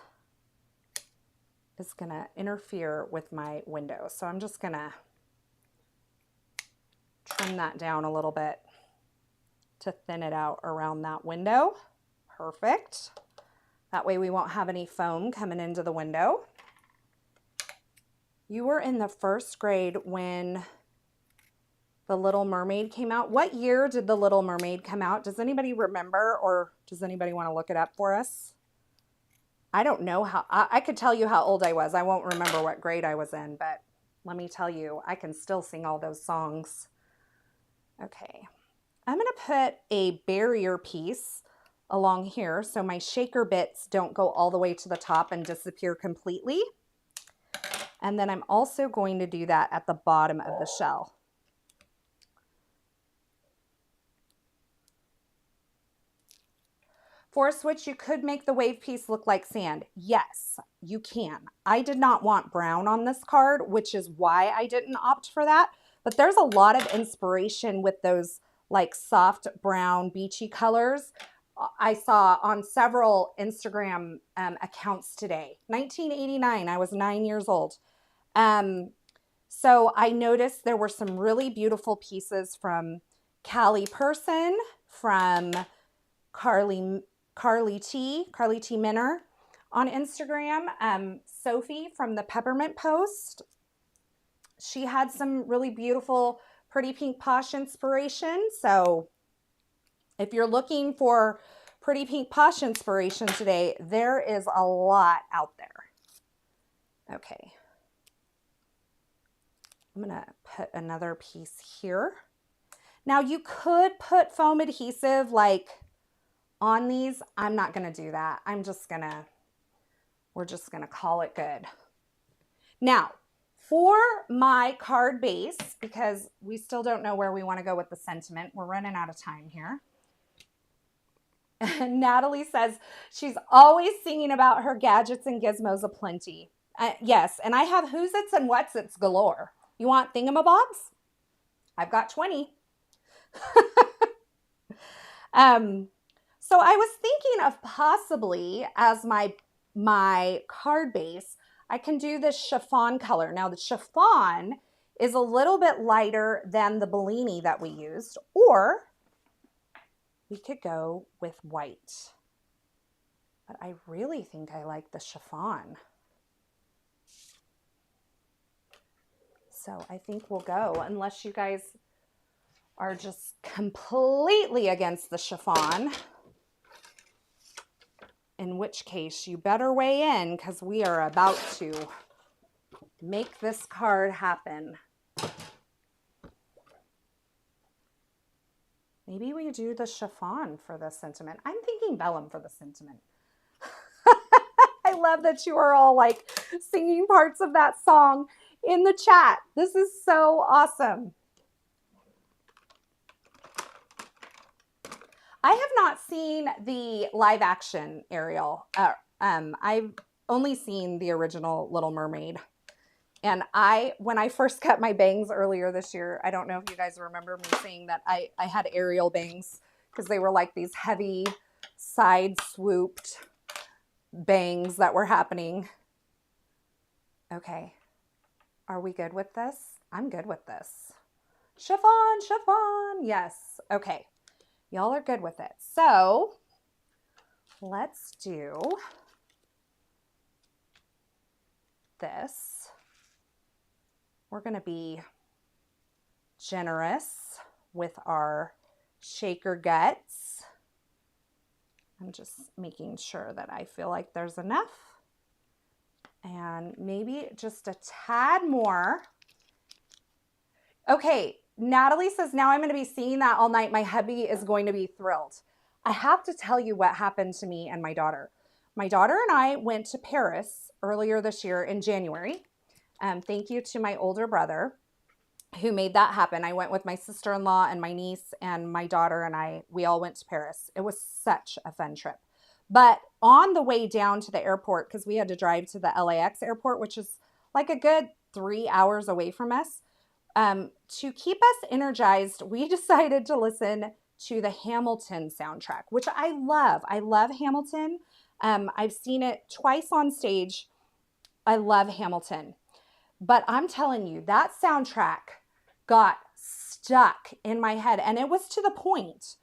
is going to interfere with my window. So I'm just going to trim that down a little bit to thin it out around that window. Perfect. That way we won't have any foam coming into the window. You were in the first grade when The Little Mermaid came out. What year did The Little Mermaid come out? Does anybody remember, or does anybody want to look it up for us? I don't know how, I could tell you how old I was. I won't remember what grade I was in, but let me tell you, I can still sing all those songs. Okay, I'm going to put a barrier piece along here so my shaker bits don't go all the way to the top and disappear completely. And then I'm also going to do that at the bottom of the shell. For a switch, you could make the wave piece look like sand. Yes, you can. I did not want brown on this card, which is why I didn't opt for that. But there's a lot of inspiration with those like soft brown beachy colors. I saw on several Instagram accounts today. 1989, I was 9 years old. So I noticed there were some really beautiful pieces from Callie Person, from Carly T Minner on Instagram, Sophie from the Peppermint Post. She had some really beautiful Pretty Pink Posh inspiration. So if you're looking for Pretty Pink Posh inspiration today, there is a lot out there. Okay. I'm going to put another piece here. Now you could put foam adhesive like on these. I'm not going to do that. We're just going to call it good. Now, for my card base, because we still don't know where we want to go with the sentiment, we're running out of time here. Natalie says she's always singing about her gadgets and gizmos aplenty. Yes, and I have who's its and what's its galore. You want thingamabobs? I've got 20. So I was thinking of possibly as my card base, I can do this chiffon color. Now the chiffon is a little bit lighter than the Bellini that we used, or we could go with white. But I really think I like the chiffon. So I think we'll go, unless you guys are just completely against the chiffon, in which case you better weigh in, because we are about to make this card happen. Maybe we do the chiffon for the sentiment. I'm thinking vellum for the sentiment. I love that you are all like singing parts of that song in the chat. This is so awesome. I have not seen the live action Ariel. I've only seen the original Little Mermaid. And when I first cut my bangs earlier this year, I don't know if you guys remember me saying that I had Ariel bangs because they were like these heavy side swooped bangs that were happening. Okay. Are we good with this? I'm good with this. Chiffon, chiffon. Yes. Okay. Y'all are good with it. So let's do this. We're going to be generous with our shaker guts. I'm just making sure that I feel like there's enough. And maybe just a tad more. Okay, Natalie says, now I'm going to be seeing that all night. My hubby is going to be thrilled. I have to tell you what happened to me and my daughter. My daughter and I went to Paris earlier this year in January. Thank you to my older brother who made that happen. I went with my sister-in-law and my niece and my daughter and we all went to Paris. It was such a fun trip. But on the way down to the airport, because we had to drive to the LAX airport, which is like a good 3 hours away from us, to keep us energized, we decided to listen to the Hamilton soundtrack, which I love. I love Hamilton. I've seen it twice on stage. I love Hamilton. But I'm telling you, that soundtrack got stuck in my head. And it was to the point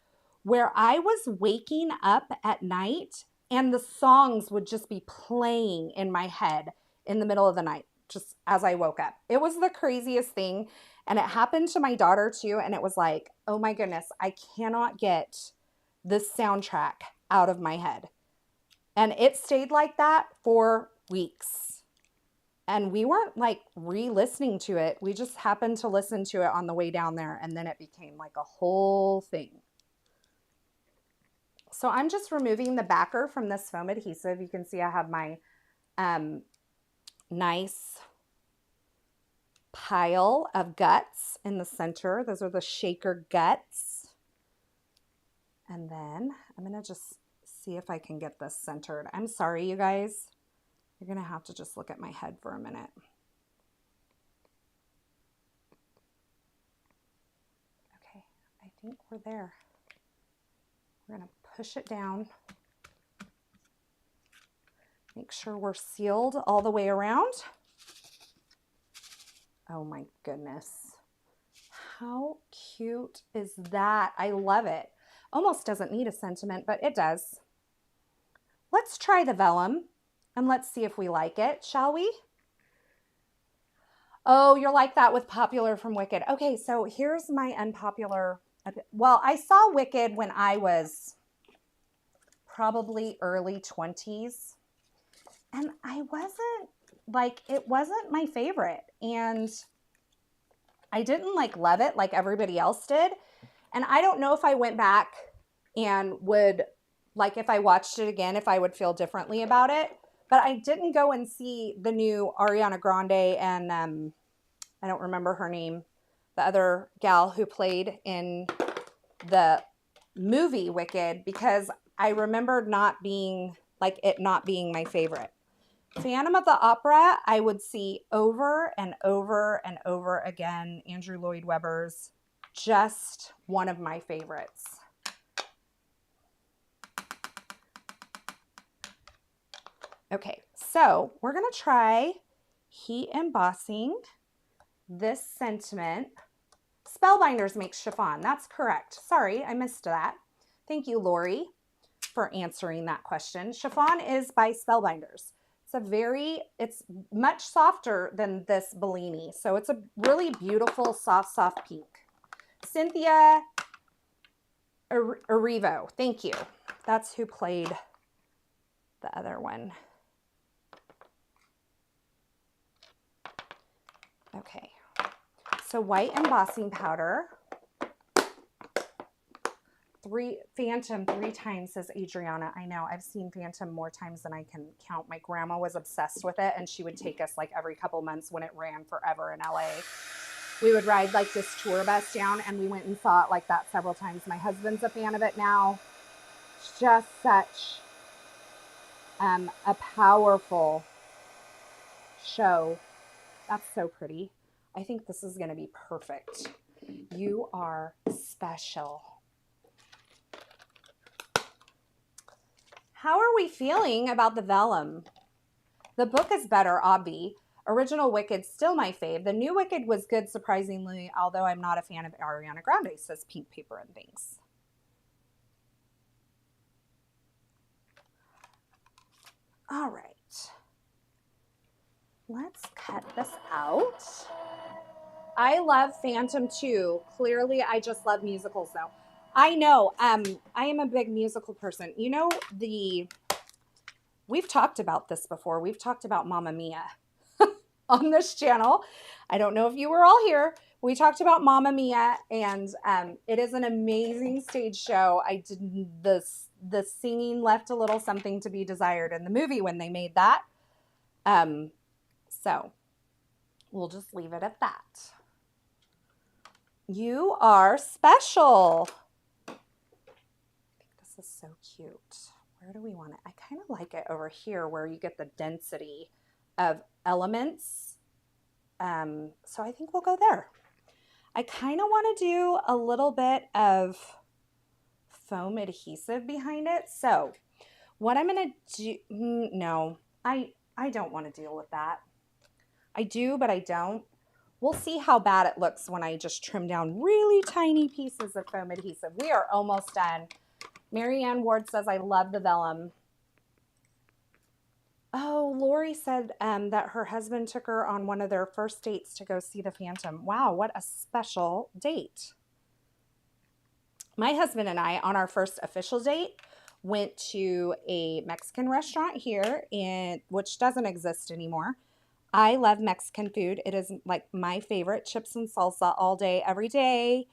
where I was waking up at night and the songs would just be playing in my head in the middle of the night, just as I woke up. It was the craziest thing. And it happened to my daughter too. And it was like, oh my goodness, I cannot get this soundtrack out of my head. And it stayed like that for weeks. And we weren't like re-listening to it. We just happened to listen to it on the way down there. And then it became like a whole thing. So I'm just removing the backer from this foam adhesive. You can see I have my nice pile of guts in the center. Those are the shaker guts. And then I'm going to just see if I can get this centered. I'm sorry, you guys. You're going to have to just look at my head for a minute. Okay, I think we're there. We're going to push it down. Make sure we're sealed all the way around. Oh my goodness. How cute is that? I love it. Almost doesn't need a sentiment, but it does. Let's try the vellum. And let's see if we like it, shall we? Oh, you're like that with Popular from Wicked. Okay, so here's my unpopular. Well, I saw Wicked when I was probably early 20s. And I wasn't, like, it wasn't my favorite. And I didn't, like, love it like everybody else did. And I don't know if I went back and would, like, if I watched it again, if I would feel differently about it. But I didn't go and see the new Ariana Grande and I don't remember her name, the other gal who played in the movie Wicked, because I remembered not being, like, it not being my favorite. Phantom of the Opera, I would see over and over and over again. Andrew Lloyd Webber's, just one of my favorites. Okay, so we're going to try heat embossing this sentiment. Spellbinders makes chiffon. That's correct. Sorry, I missed that. Thank you, Lori, for answering that question. Chiffon is by Spellbinders. It's much softer than this Bellini. So it's a really beautiful, soft pink. Cynthia Arrivo, thank you. That's who played the other one. Okay, so white embossing powder. Phantom 3 times, says Adriana. I know, I've seen Phantom more times than I can count. My grandma was obsessed with it, and she would take us like every couple months when it ran forever in LA. We would ride like this tour bus down, and we went and saw it like that several times. My husband's a fan of it now. It's just such a powerful show. That's so pretty. I think this is going to be perfect. You are special. How are we feeling about the vellum? The book is better, obvi. Original Wicked, still my fave. The new Wicked was good, surprisingly, although I'm not a fan of Ariana Grande, says Pink Paper and Things. All right. Let's cut this out. I love Phantom too. Clearly, I just love musicals, though. I know. I am a big musical person. You know, we've talked about this before. We've talked about Mamma Mia on this channel. I don't know if you were all here. We talked about Mamma Mia, and it is an amazing stage show. The singing left a little something to be desired in the movie when they made that. So we'll just leave it at that. You are special. I think this is so cute. Where do we want it? I kind of like it over here where you get the density of elements. So I think we'll go there. I kind of want to do a little bit of foam adhesive behind it. So what I'm going to do, no, I don't want to deal with that. I do, but I don't. We'll see how bad it looks when I just trim down really tiny pieces of foam adhesive. We are almost done. Marianne Ward says, I love the vellum. Oh, Lori said that her husband took her on one of their first dates to go see the Phantom. Wow, what a special date. My husband and I, on our first official date, went to a Mexican restaurant here, which doesn't exist anymore. I love Mexican food. It is like my favorite, chips and salsa all day, every day.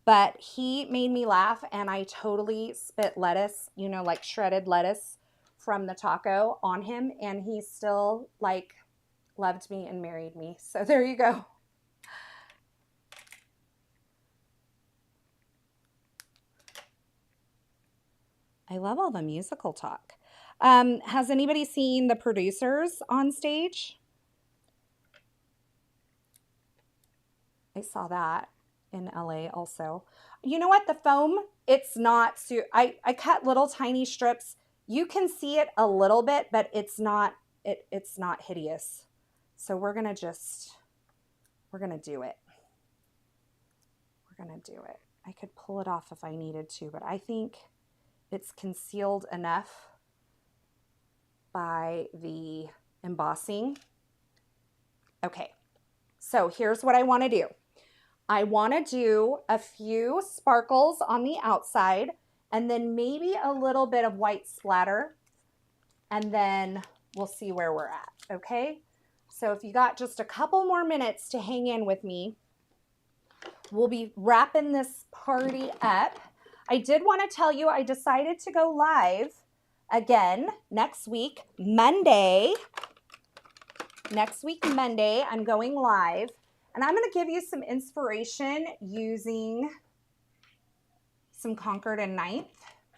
But he made me laugh, and I totally spit lettuce, you know, like shredded lettuce from the taco on him, and he still like loved me and married me. So there you go. I love all the musical talk. Has anybody seen The Producers on stage? I saw that in LA also. You know what? The foam, it's not, I cut little tiny strips. You can see it a little bit, but it's not hideous. So we're going to do it. We're going to do it. I could pull it off if I needed to, but I think it's concealed enough by the embossing. Okay. So here's what I want to do. I want to do a few sparkles on the outside, and then maybe a little bit of white splatter, and then we'll see where we're at, okay? So if you got just a couple more minutes to hang in with me, we'll be wrapping this party up. I did want to tell you I decided to go live again next week, Monday. Next week, Monday, I'm going live. And I'm going to give you some inspiration using some Concord and Ninth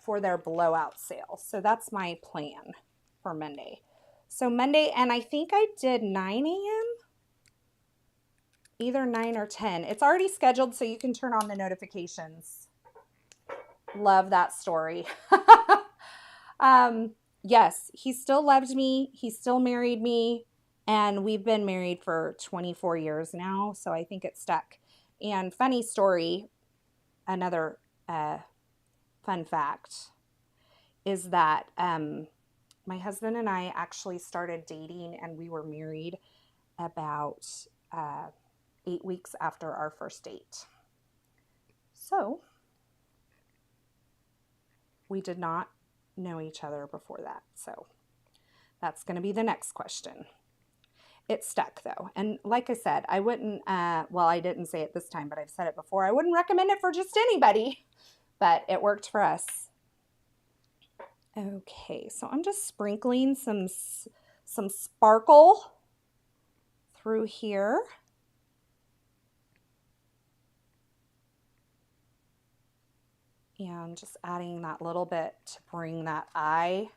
for their blowout sale. So that's my plan for Monday. So Monday, and I think I did 9 a.m. Either 9 or 10. It's already scheduled, so you can turn on the notifications. Love that story. Yes, he still loved me. He still married me. And we've been married for 24 years now, so I think it stuck. And funny story, another fun fact, is that my husband and I actually started dating, and we were married about 8 weeks after our first date. So we did not know each other before that. So that's going to be the next question. it stuck though. And like I said, I wouldn't, well, I didn't say it this time, but I've said it before. I wouldn't recommend it for just anybody, but it worked for us. Okay, so I'm just sprinkling some sparkle through here. And just adding that little bit to bring that eye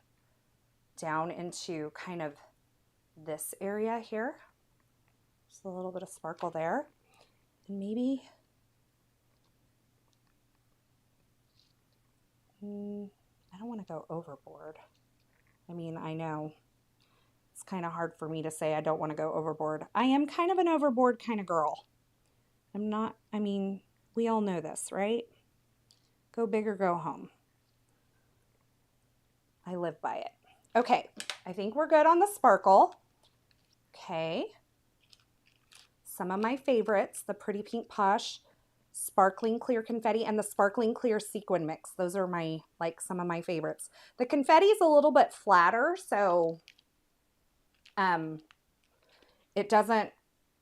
down into kind of this area here. Just a little bit of sparkle there. And maybe, I don't want to go overboard. I mean, I know it's kind of hard for me to say I don't want to go overboard. I am kind of an overboard kind of girl. I'm not, I mean, we all know this, right? Go big or go home. I live by it. Okay, I think we're good on the sparkle. Okay. Some of my favorites, the Pretty Pink Posh Sparkling Clear Confetti and the Sparkling Clear Sequin Mix. Those are my, like, some of my favorites. The confetti is a little bit flatter, so it doesn't,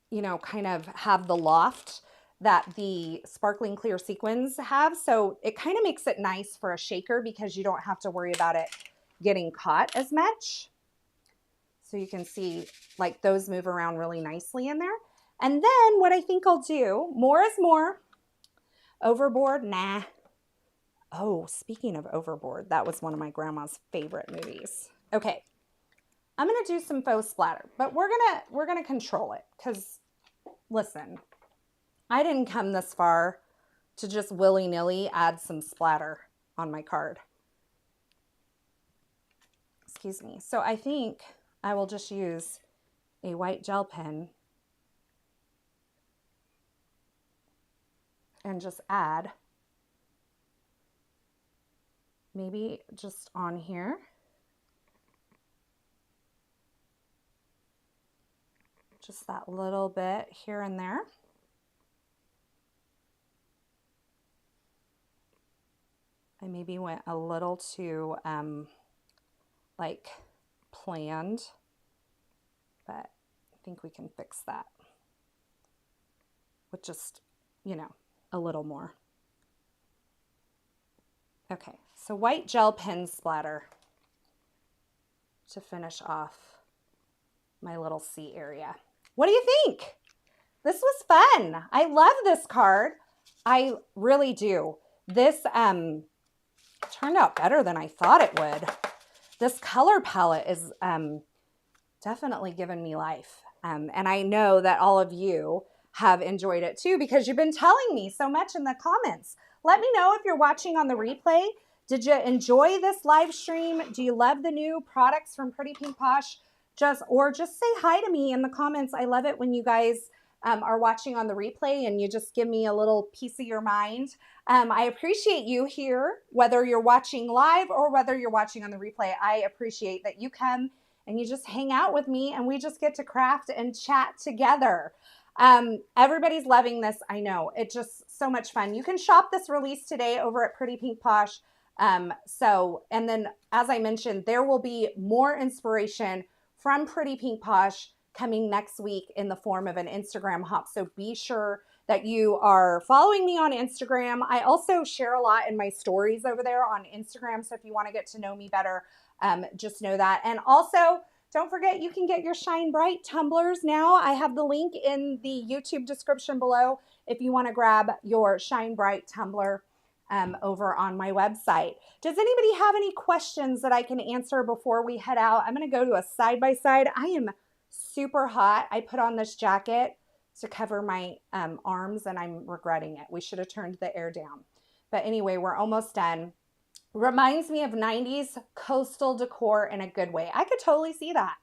you know, kind of have the loft that the Sparkling Clear Sequins have. So it kind of makes it nice for a shaker because you don't have to worry about it getting caught as much. So you can see like those move around really nicely in there. And then what I think I'll do, more is more. Overboard, nah. Oh, speaking of Overboard, that was one of my grandma's favorite movies. Okay, I'm gonna do some faux splatter, but we're gonna control it because listen, I didn't come this far to just willy-nilly add some splatter on my card. Excuse me. So I think I will just use a white gel pen and just add maybe just on here. Just that little bit here and there. I maybe went a little too like planned, but I think we can fix that with just, you know, a little more. Okay, so white gel pen splatter to finish off my little C area. What do you think? This was fun. I love this card. I really do. This turned out better than I thought it would. This color palette is definitely given me life. And I know that all of you have enjoyed it too because you've been telling me so much in the comments. Let me know if you're watching on the replay. Did you enjoy this live stream? Do you love the new products from Pretty Pink Posh? Just say hi to me in the comments. I love it when you guys are watching on the replay and you just give me a little piece of your mind. I appreciate you here, whether you're watching live or whether you're watching on the replay. I appreciate that you come and you just hang out with me and we just get to craft and chat together. Everybody's loving this. I know it's just so much fun. You can shop this release today over at Pretty Pink Posh. And then as I mentioned, there will be more inspiration from Pretty Pink Posh coming next week in the form of an Instagram hop. So be sure that you are following me on Instagram. I also share a lot in my stories over there on Instagram. So if you want to get to know me better, just know that. And also don't forget, you can get your Shine Bright tumblers now. I have the link in the YouTube description below if you want to grab your Shine Bright tumbler over on my website. Does anybody have any questions that I can answer before we head out? I'm going to go to a side-by-side. I am super hot. I put on this jacket to cover my arms and I'm regretting it. We should have turned the air down. But anyway, we're almost done. Reminds me of 90s coastal decor in a good way. I could totally see that.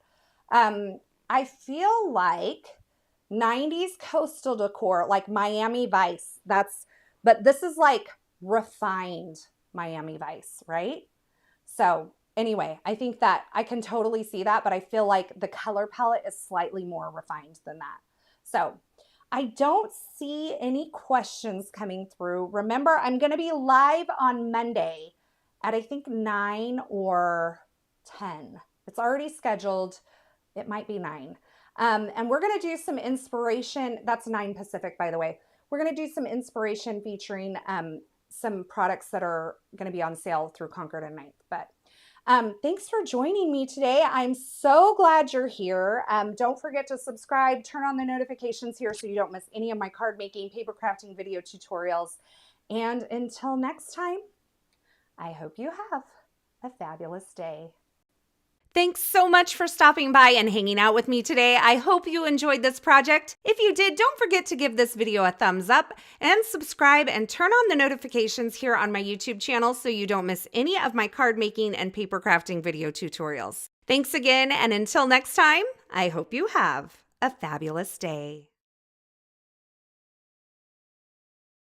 I feel like 90s coastal decor, like Miami Vice, but this is like refined Miami Vice, right? So anyway, I think that I can totally see that, but I feel like the color palette is slightly more refined than that. So I don't see any questions coming through. Remember, I'm going to be live on Monday at I think 9 or 10. It's already scheduled. It might be 9. And we're going to do some inspiration. That's 9 Pacific, by the way. We're going to do some inspiration featuring some products that are going to be on sale through Concord and 9th. But thanks for joining me today. I'm so glad you're here. Don't forget to subscribe, turn on the notifications here so you don't miss any of my card making, paper crafting video tutorials. And until next time, I hope you have a fabulous day. Thanks so much for stopping by and hanging out with me today. I hope you enjoyed this project. If you did, don't forget to give this video a thumbs up and subscribe and turn on the notifications here on my YouTube channel so you don't miss any of my card making and paper crafting video tutorials. Thanks again, and until next time, I hope you have a fabulous day.